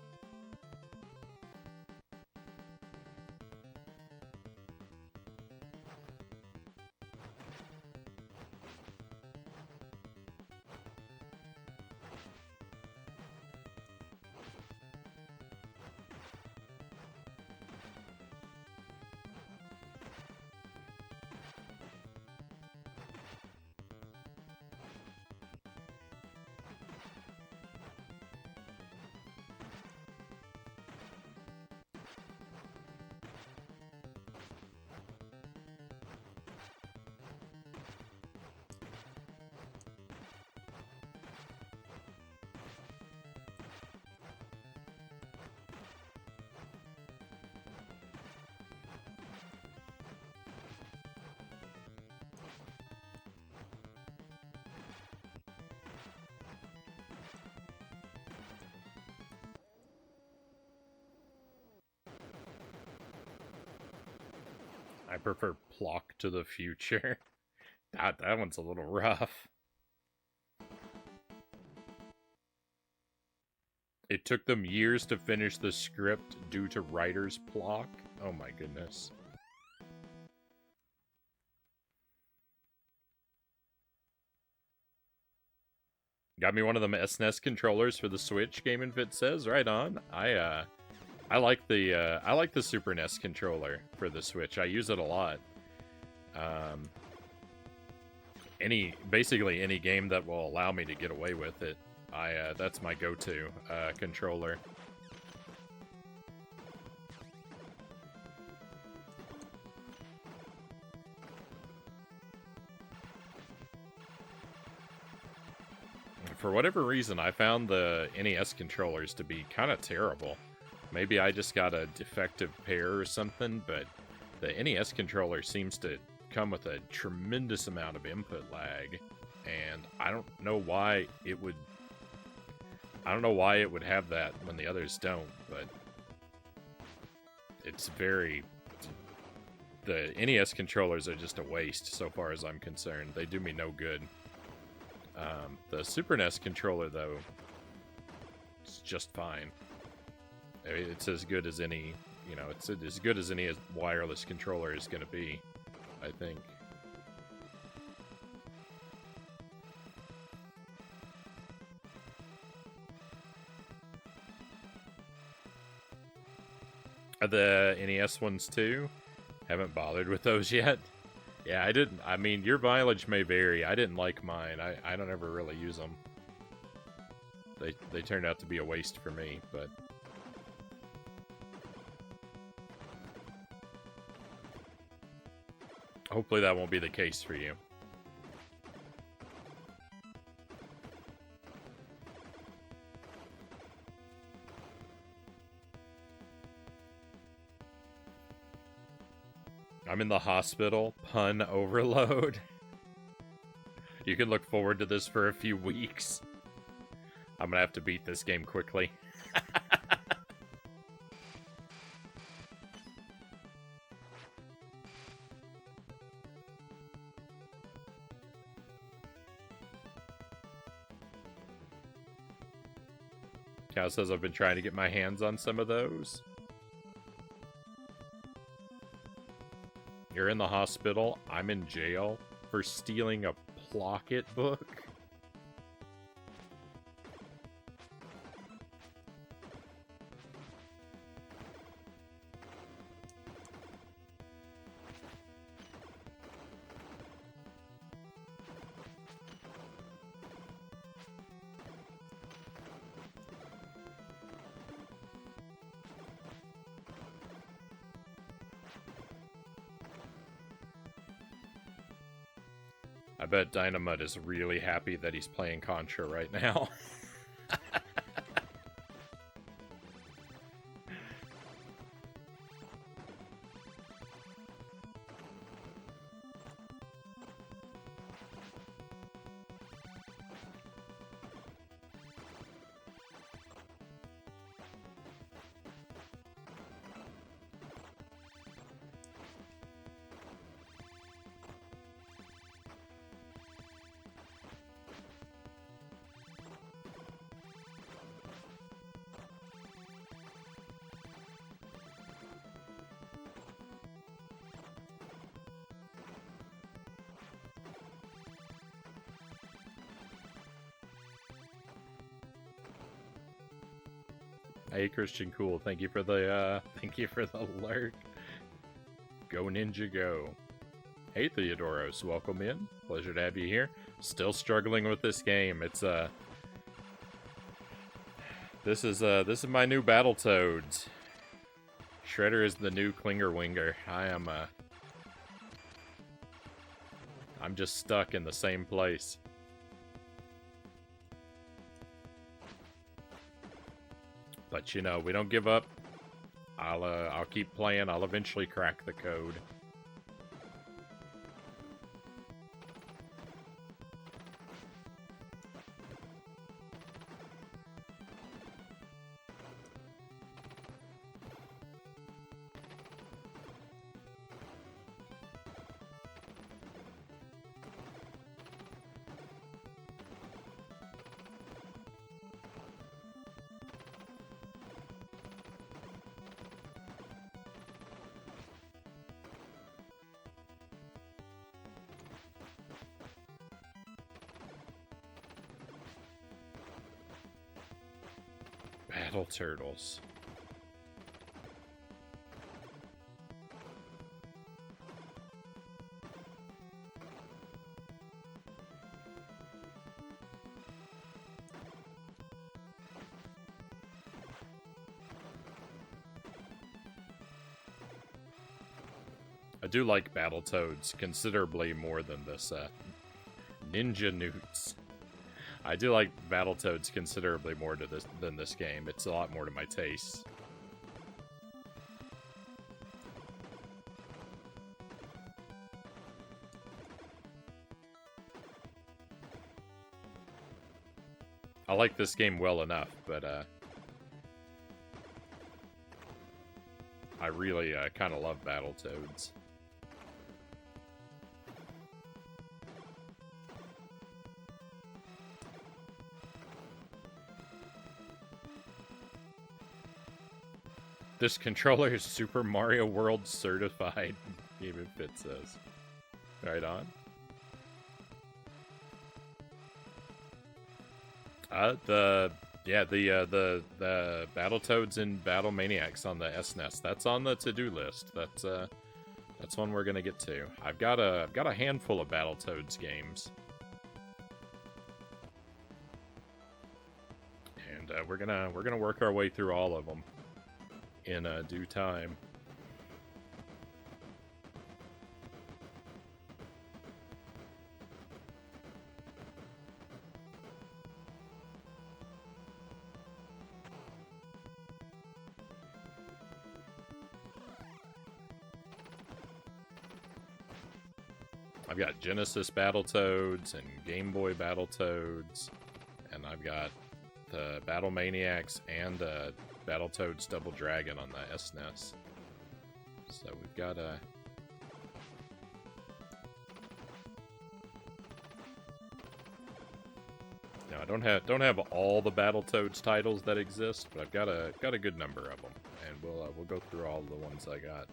I prefer Plock to the Future. That one's a little rough. It took them years to finish the script due to writer's block. Oh my goodness. Got me one of them SNES controllers for the Switch, Game and Fit says. Right on. I like the Super NES controller for the Switch. I use it a lot. Basically any game that will allow me to get away with it, that's my go-to controller. For whatever reason, I found the NES controllers to be kind of terrible. Maybe I just got a defective pair or something, but the NES controller seems to come with a tremendous amount of input lag, and I don't know why it would have that when the others don't, but it's very... The NES controllers are just a waste so far as I'm concerned. They do me no good. The Super NES controller, though, it's just fine. It's as good as any, it's as good as any wireless controller is going to be, I think. The NES ones, too? Haven't bothered with those yet. Yeah, I didn't. I mean, your mileage may vary. I didn't like mine. I don't ever really use them. They turned out to be a waste for me, but... Hopefully that won't be the case for you. I'm in the hospital. Pun overload. You can look forward to this for a few weeks. I'm gonna have to beat this game quickly. Cow says I've been trying to get my hands on some of those. You're in the hospital. I'm in jail for stealing a Pocket book. I bet Dynamut is really happy that he's playing Contra right now. Hey, Christian Cool, thank you for the alert. Go Ninja Go. Hey, Theodoros, welcome in. Pleasure to have you here. Still struggling with this game. It's this is my new Battletoads. Shredder is the new Klinger Winger. I'm just stuck in the same place. But you know, we don't give up. I'll keep playing. I'll eventually crack the code. Battle Turtles. I do like Battletoads considerably more than this Ninja Newts. I do like Battletoads considerably more than this game. It's a lot more to my taste. I like this game well enough, but I really kind of love Battletoads. This controller is Super Mario World certified. Even if it says. Right on. The Battletoads and Battle Maniacs on the SNES. That's on the to-do list. That's one we're gonna get to. I've got a handful of Battletoads games. And we're gonna work our way through all of them in due time. I've got Genesis Battletoads and Game Boy Battletoads, and I've got the Battle Maniacs and Battletoads Double Dragon on the SNES. So we've got a... Now I don't have all the Battletoads titles that exist, but I've got a good number of them, and we'll go through all the ones I got.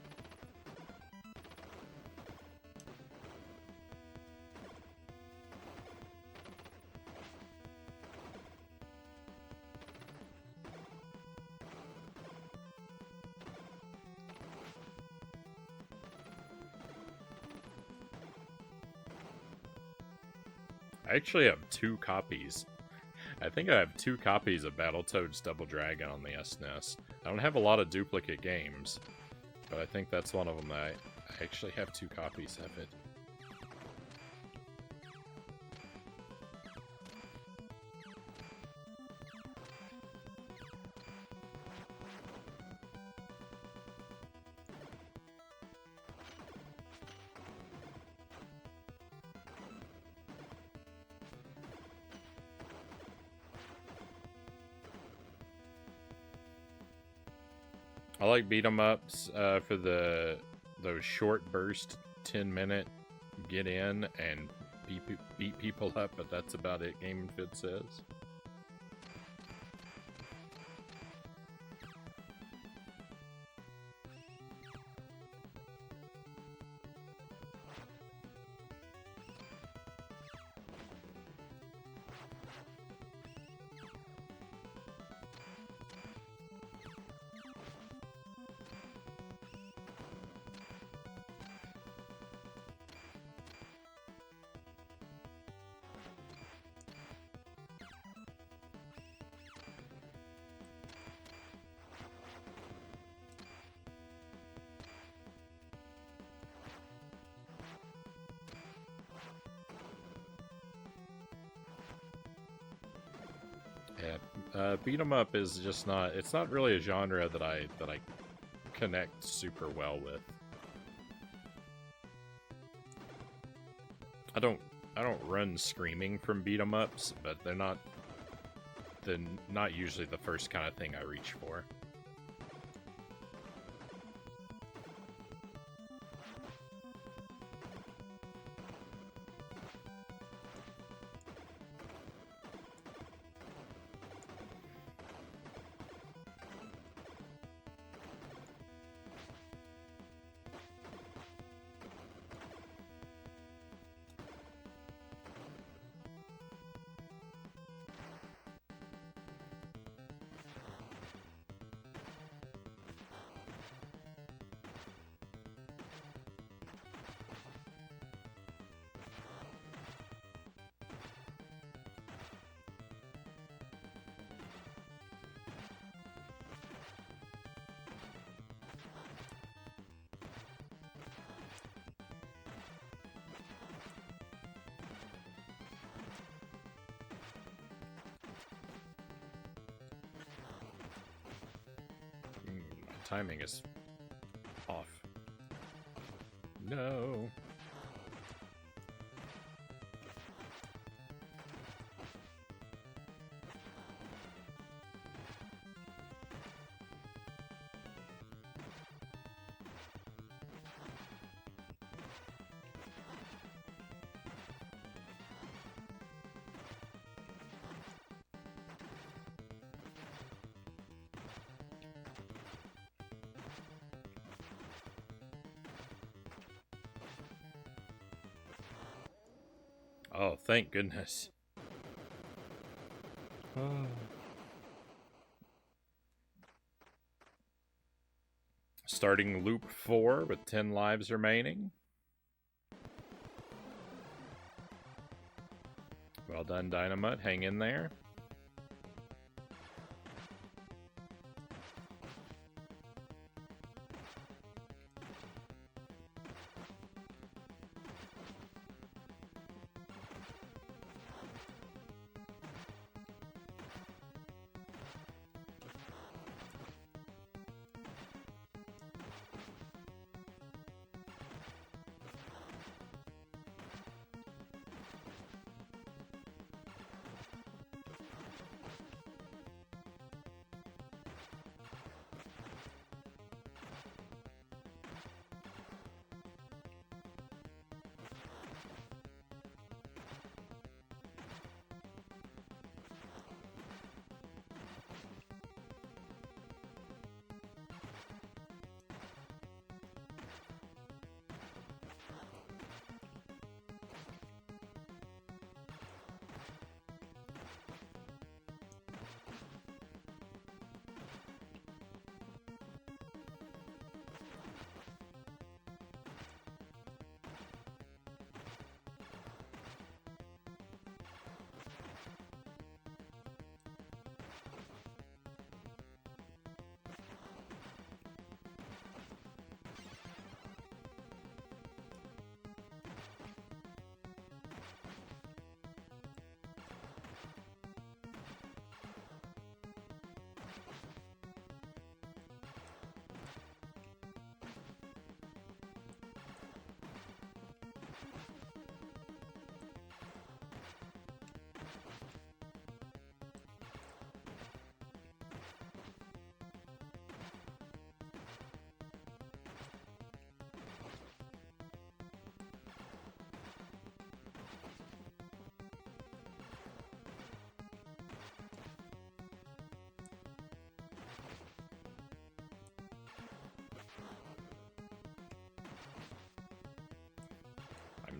I actually have 2 copies. I think I have 2 copies of Battletoads Double Dragon on the SNES. I don't have a lot of duplicate games, but I think that's one of them that I actually have 2 copies of it. I like beat 'em ups for those short burst 10-minute get in and beat people up, but that's about it, Game and Fit says. Yeah, beat 'em up is just not. It's not really a genre that I connect super well with. I don't run screaming from beat 'em ups, but they're not usually the first kind of thing I reach for. timing is off. No. Oh, thank goodness. Starting loop 4 with 10 lives remaining. Well done, Dynamite. Hang in there.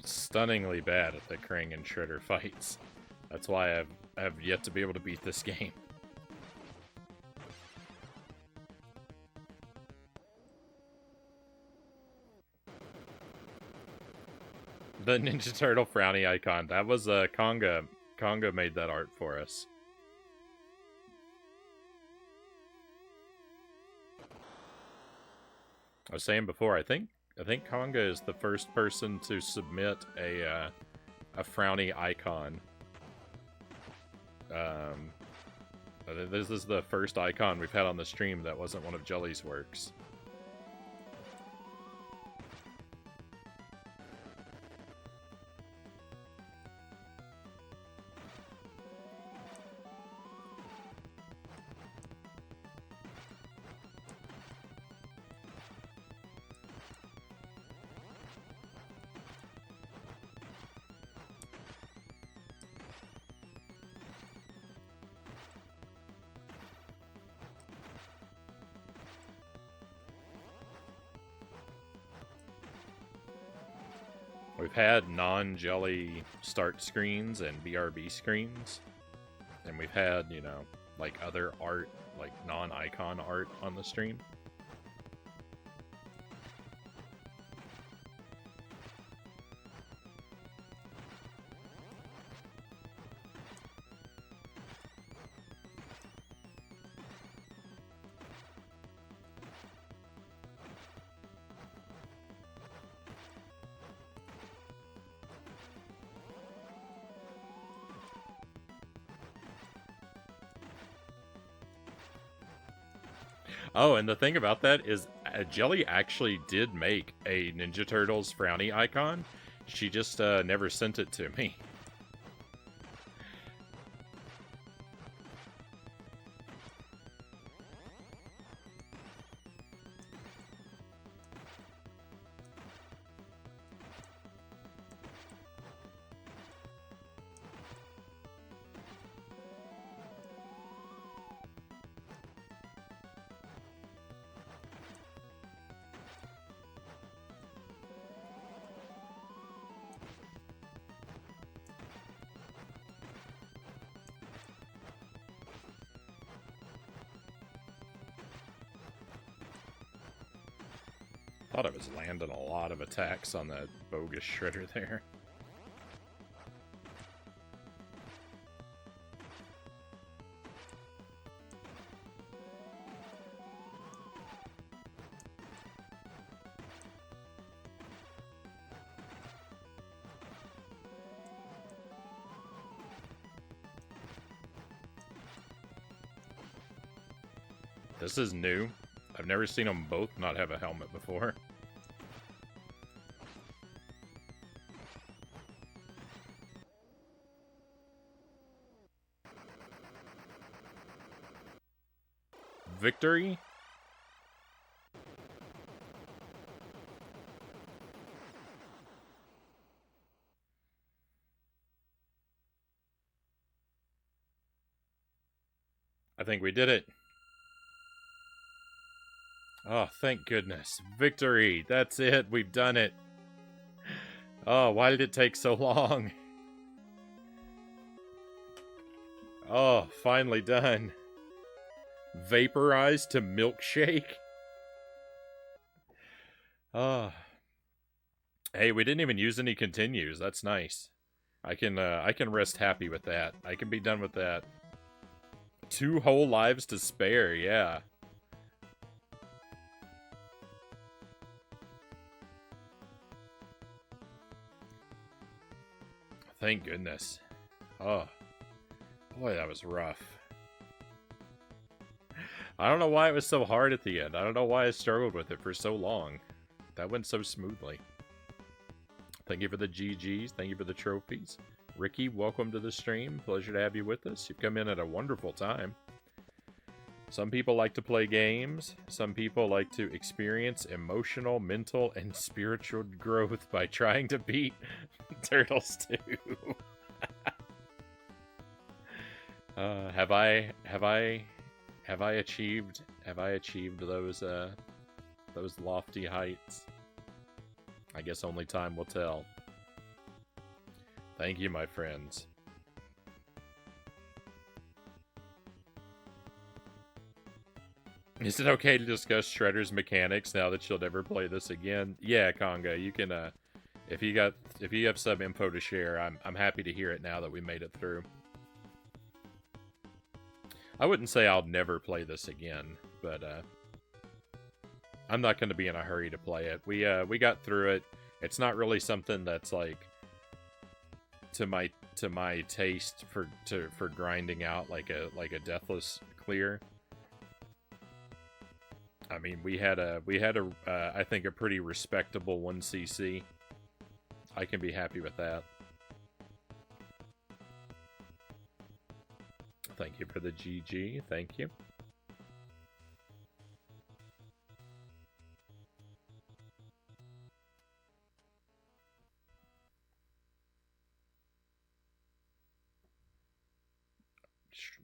Stunningly bad at the Krang and Shredder fights. That's why I've yet to be able to beat this game. The Ninja Turtle Frownie icon. That was Conga. Conga made that art for us. I was saying before, I think Conga is the first person to submit a Frownie icon. This is the first icon we've had on the stream that wasn't one of Jelly's works. We've had non-Jelly start screens and BRB screens. And we've had, you know, like other art, like non-icon art on the stream. Oh, and the thing about that is Jelly actually did make a Ninja Turtles Frownie icon. She just never sent it to me. Thought I was landing a lot of attacks on that bogus shredder there. This is new. I've never seen them both not have a helmet before. Victory? I think we did it. Oh, thank goodness. Victory! That's it! We've done it! Oh, why did it take so long? Oh, finally done. Vaporized to milkshake? Oh. Hey, we didn't even use any continues. That's nice. I can rest happy with that. I can be done with that. 2 whole lives to spare, yeah. Thank goodness. Oh. Boy, that was rough. I don't know why it was so hard at the end. I don't know why I struggled with it for so long. That went so smoothly. Thank you for the GGs. Thank you for the trophies. Ricky, welcome to the stream. Pleasure to have you with us. You've come in at a wonderful time. Some people like to play games. Some people like to experience emotional, mental, and spiritual growth by trying to beat Turtles 2. Have I achieved those lofty heights? I guess only time will tell. Thank you, my friends. Is it okay to discuss Shredder's mechanics now that you'll never play this again? Yeah, Conga, you can if you have some info to share, I'm happy to hear it now that we made it through. I wouldn't say I'll never play this again, but I'm not going to be in a hurry to play it. We got through it. It's not really something that's like to my taste for grinding out like a deathless clear. I mean, we had a I think a pretty respectable 1cc. I can be happy with that. Thank you for the GG. Thank you.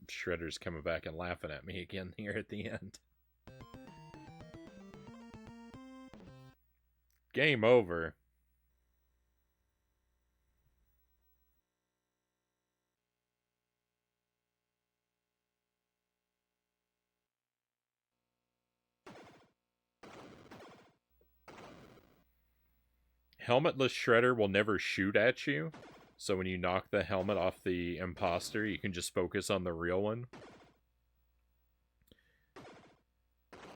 Shredder's coming back and laughing at me again here at the end. Game over. Helmetless Shredder will never shoot at you, so when you knock the helmet off the imposter, you can just focus on the real one.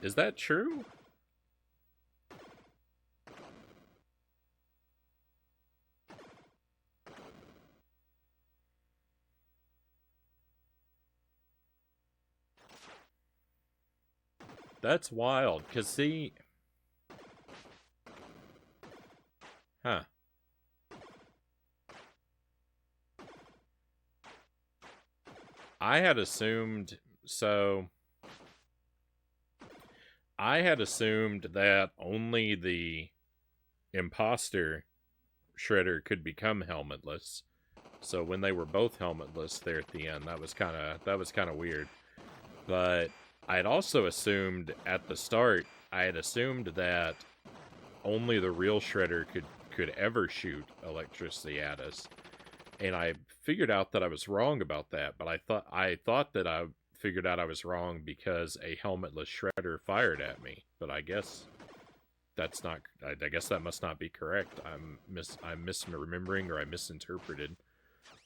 Is that true? That's wild. Cause see, huh? I had assumed so. I had assumed that only the imposter Shredder could become helmetless. So when they were both helmetless there at the end, that was kind of weird. But I had also assumed at the start, I had assumed that only the real Shredder could ever shoot electricity at us. And I figured out that I was wrong about that, but I thought that I figured out I was wrong because a helmetless Shredder fired at me. But I guess that's not. I guess that must not be correct. I'm misremembering, or I misinterpreted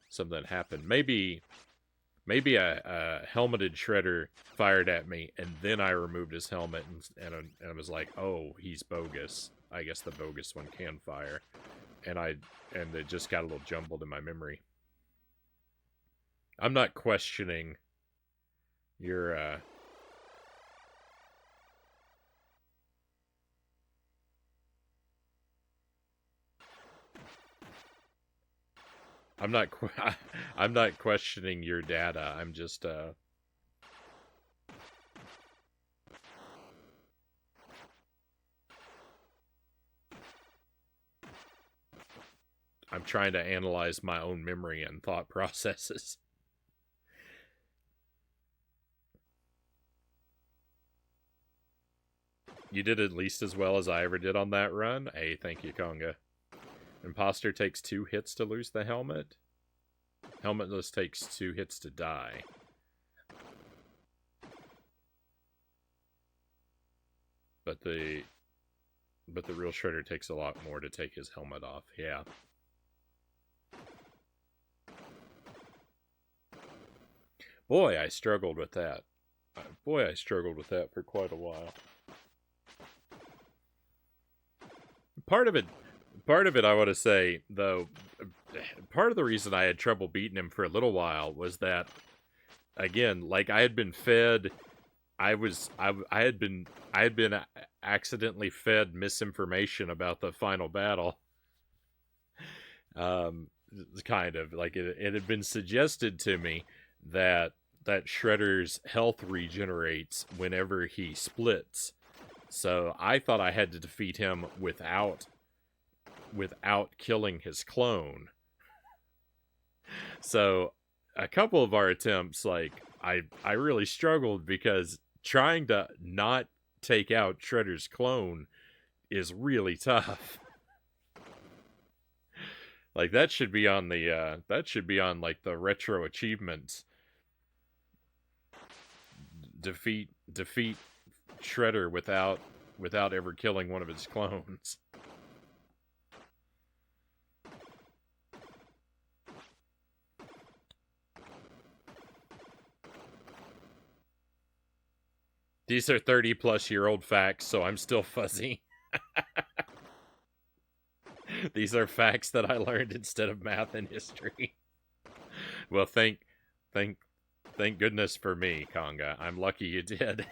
something that happened. Maybe a helmeted Shredder fired at me, and then I removed his helmet, and I was like, oh, he's bogus. I guess the bogus one can fire, and it just got a little jumbled in my memory. I'm not questioning your I'm not I'm not questioning your data. I'm just I'm trying to analyze my own memory and thought processes. You did at least as well as I ever did on that run. Hey, thank you, Conga. Imposter takes 2 hits to lose the helmet. Helmetless takes 2 hits to die. But the real Shredder takes a lot more to take his helmet off. Yeah. Boy, I struggled with that. Boy, I struggled with that for quite a while. Part of it, I want to say, though, part of the reason I had trouble beating him for a little while was that, again, like I had been fed, I had been accidentally fed misinformation about the final battle. Kind of like it had been suggested to me that Shredder's health regenerates whenever he splits. So I thought I had to defeat him without killing his clone. So a couple of our attempts, like I really struggled because trying to not take out Shredder's clone is really tough. Like that should be on like the retro achievements. Defeat Shredder without ever killing one of his clones. These are 30-plus-year-old facts, so I'm still fuzzy. These are facts that I learned instead of math and history. Well, thank goodness for me, Conga. I'm lucky you did.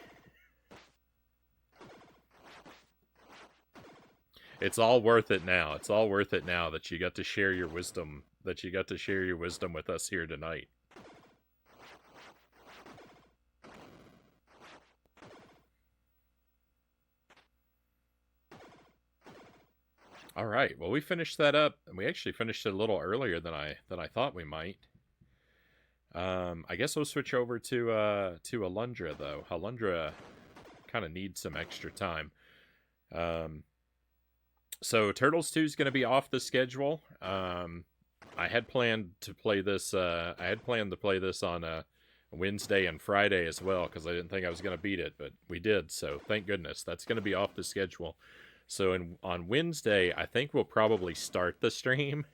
It's all worth it now. It's all worth it now that you got to share your wisdom. That you got to share your wisdom with us here tonight. All right. Well, we finished that up, and we actually finished it a little earlier than I thought we might. I guess we'll switch over to Alundra though. Alundra kind of needs some extra time. So Turtles 2 is going to be off the schedule. I had planned to play this. I had planned to play this on Wednesday and Friday as well because I didn't think I was going to beat it, but we did. So thank goodness that's going to be off the schedule. So on Wednesday, I think we'll probably start the stream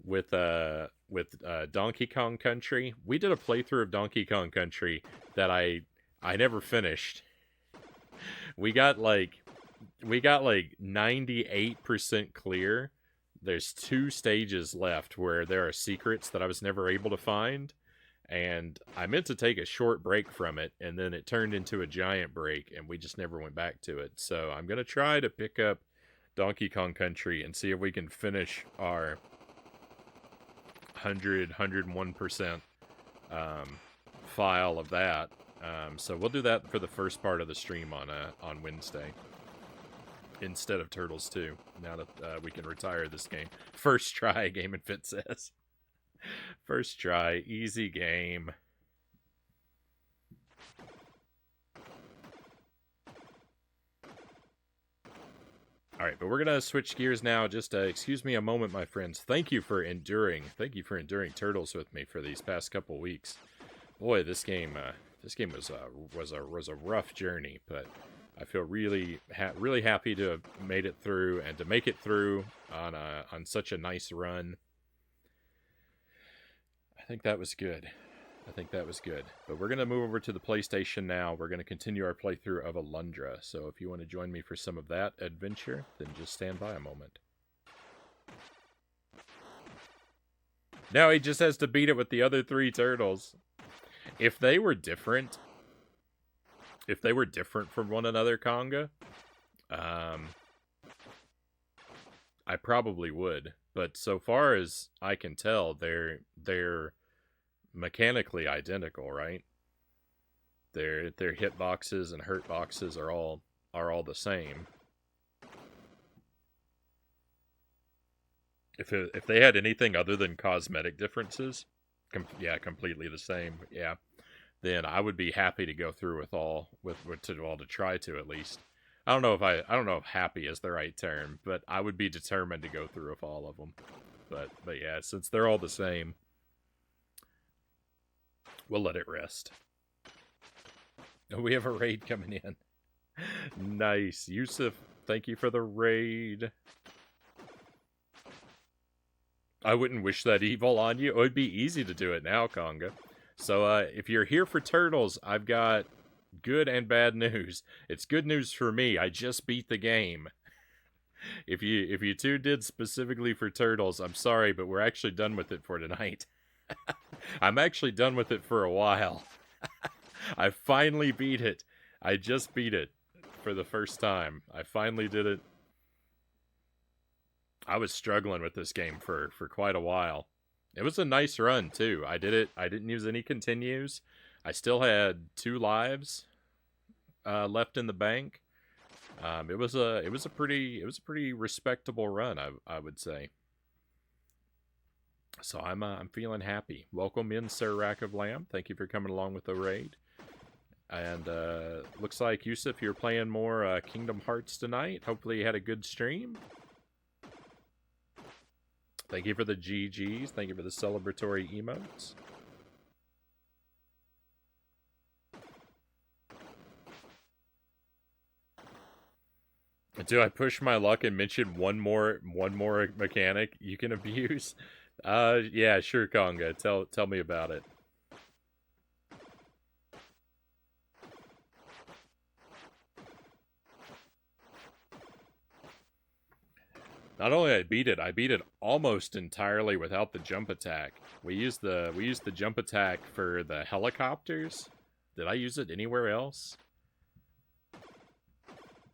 with Donkey Kong Country. We did a playthrough of Donkey Kong Country that I never finished. We got like 98% clear. There's 2 stages left where there are secrets that I was never able to find, And I meant to take a short break from it, and then it turned into a giant break, and we just never went back to it. So I'm going to try to pick up Donkey Kong Country and see if we can finish our 101% file of that. So we'll do that for the first part of the stream on Wednesday instead of Turtles 2, now that we can retire this game. First try, Game and Fit says. First try, easy game. Alright, but we're going to switch gears now. Just excuse me a moment, my friends. Thank you for enduring. Thank you for enduring Turtles with me for these past couple weeks. Boy, this game was a rough journey, but I feel really happy to have made it through, and to make it through on such a nice run. I think that was good. But we're going to move over to the PlayStation now. We're going to continue our playthrough of Alundra. So if you want to join me for some of that adventure, then just stand by a moment. Now he just has to beat it with the other 3 turtles. If they were different from one another, Conga, I probably would. But so far as I can tell, they're mechanically identical, right? Their hitboxes and hurt boxes are all the same. If they had anything other than cosmetic differences, completely the same, yeah, then I would be happy to go through to try to at least. I don't know if happy is the right term, but I would be determined to go through with all of them. But yeah, since they're all the same, we'll let it rest. We have a raid coming in. Nice. Yusuf, thank you for the raid. I wouldn't wish that evil on you. It would be easy to do it now, Conga. So if you're here for Turtles, I've got good and bad news. It's good news for me. I just beat the game. If you two did specifically for Turtles, I'm sorry, but we're actually done with it for tonight. I'm actually done with it for a while. I finally beat it. I just beat it for the first time. I finally did it. I was struggling with this game for quite a while. It was a nice run, too. I did it. I didn't use any continues. I still had 2 lives left in the bank. It was a pretty respectable run, I would say. So I'm feeling happy. Welcome in, Sir Rack of Lamb. Thank you for coming along with the raid. And looks like, Yusuf, you're playing more Kingdom Hearts tonight. Hopefully you had a good stream. Thank you for the GGs. Thank you for the celebratory emotes. Do I push my luck and mention one more mechanic you can abuse? Yeah, sure, Conga. Tell me about it. Not only I beat it almost entirely without the jump attack. We used the jump attack for the helicopters. Did I use it anywhere else?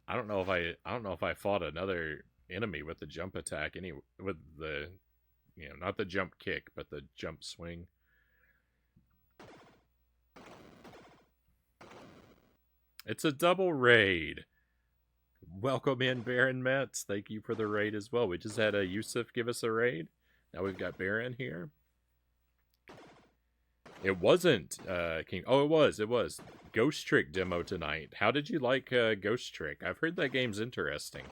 I don't know if I fought another enemy with the jump attack with the, not the jump kick, but the jump swing. It's a double raid. Welcome in, Baron Metz. Thank you for the raid as well. We just had a Yusuf give us a raid. Now we've got Baron here. It wasn't King. Oh, it was. Ghost Trick demo tonight. How did you like Ghost Trick? I've heard that game's interesting.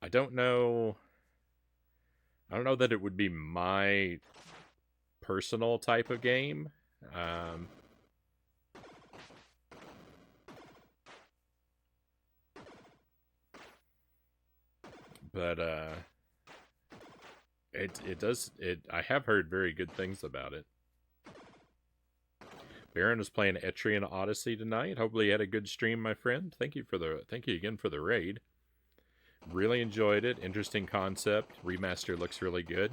I don't know that it would be my personal type of game. But I have heard very good things about it. Baron was playing Etrian Odyssey tonight. Hopefully you had a good stream, my friend. Thank you again for the raid. Really enjoyed it. Interesting concept. Remaster looks really good.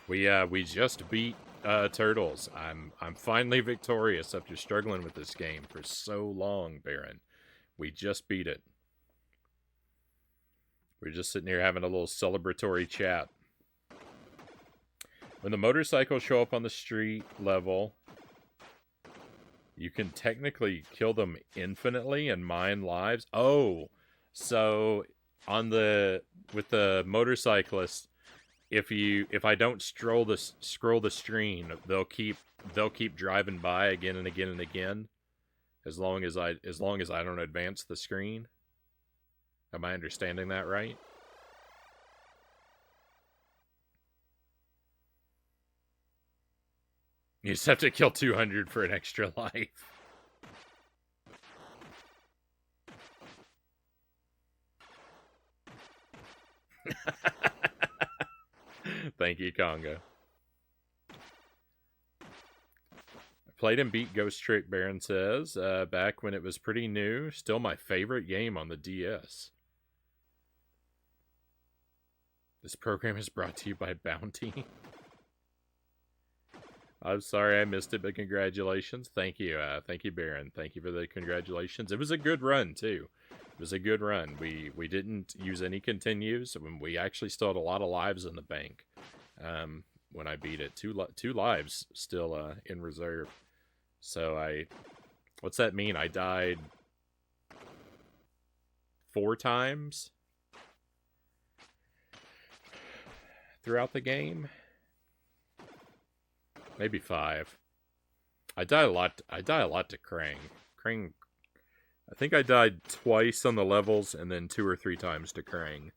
We just beat Turtles. I'm finally victorious after struggling with this game for so long, Baron. We just beat it. We're just sitting here having a little celebratory chat. When the motorcycles show up on the street level, you can technically kill them infinitely and mine lives. Oh, so with the motorcyclists, if I don't scroll the screen, they'll keep driving by again and again and again, as long as I don't advance the screen. Am I understanding that right? You just have to kill 200 for an extra life. Thank you, Conga. Played and beat Ghost Trick, Baron says, back when it was pretty new. Still my favorite game on the DS. This program is brought to you by Bounty. I'm sorry I missed it, but congratulations. Thank you, Baron. Thank you for the congratulations. It was a good run, too. It was a good run. We didn't use any continues. We actually still had a lot of lives in the bank when I beat it. Two lives still in reserve. So what's that mean? I died 4 times throughout the game. Maybe 5. I die a lot to Krang. Krang, I think I died twice on the levels and then 2 or 3 times to Krang.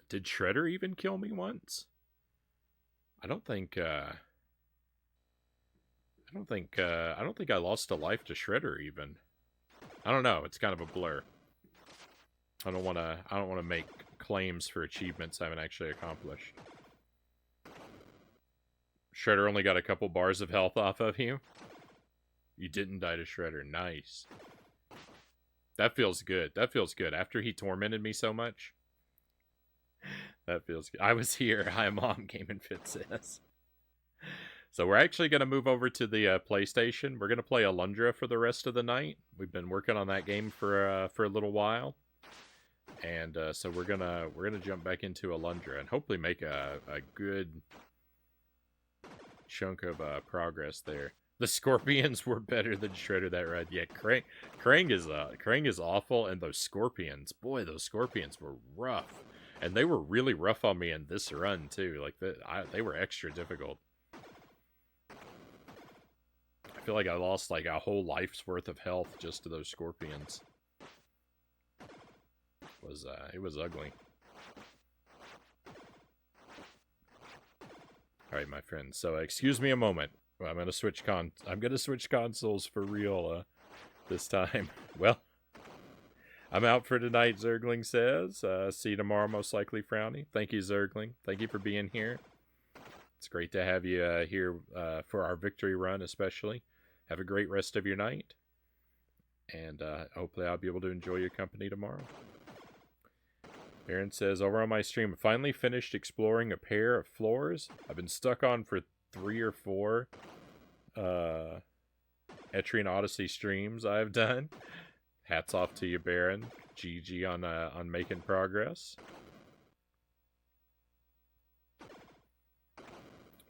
Did Shredder even kill me once? I don't think I lost a life to Shredder even. I don't know, it's kind of a blur. I don't want to make claims for achievements I haven't actually accomplished. Shredder only got a couple bars of health off of you. You didn't die to Shredder. Nice. That feels good. That feels good. After he tormented me so much. That feels good. I was here. Hi, Mom, Gaming Fit says. So we're actually going to move over to the PlayStation. We're going to play Alundra for the rest of the night. We've been working on that game for a little while. And so we're gonna jump back into Alundra and hopefully make a good chunk of progress there. The Scorpions were better than Shredder that run. Yeah, Krang is awful, and those Scorpions, boy, those Scorpions were rough, and they were really rough on me in this run too. Like they were extra difficult. I feel like I lost like a whole life's worth of health just to those Scorpions. It was ugly. All right, my friends. So excuse me a moment. I'm gonna switch consoles for real this time. Well, I'm out for tonight, Zergling says. See you tomorrow, most likely, Frownie. Thank you, Zergling. Thank you for being here. It's great to have you here for our victory run, especially. Have a great rest of your night. And hopefully I'll be able to enjoy your company tomorrow. Aaron says, over on my stream, I finally finished exploring a pair of floors I've been stuck on for 3 or 4 Etrian Odyssey streams I've done. Hats off to you, Baron. GG on making progress.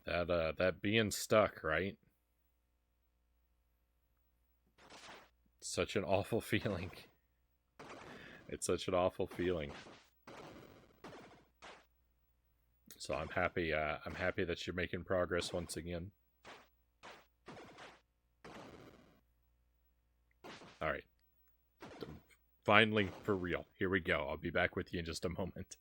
That being stuck, right? Such an awful feeling. It's such an awful feeling. So I'm happy that you're making progress once again. All right. Finally, for real. Here we go. I'll be back with you in just a moment.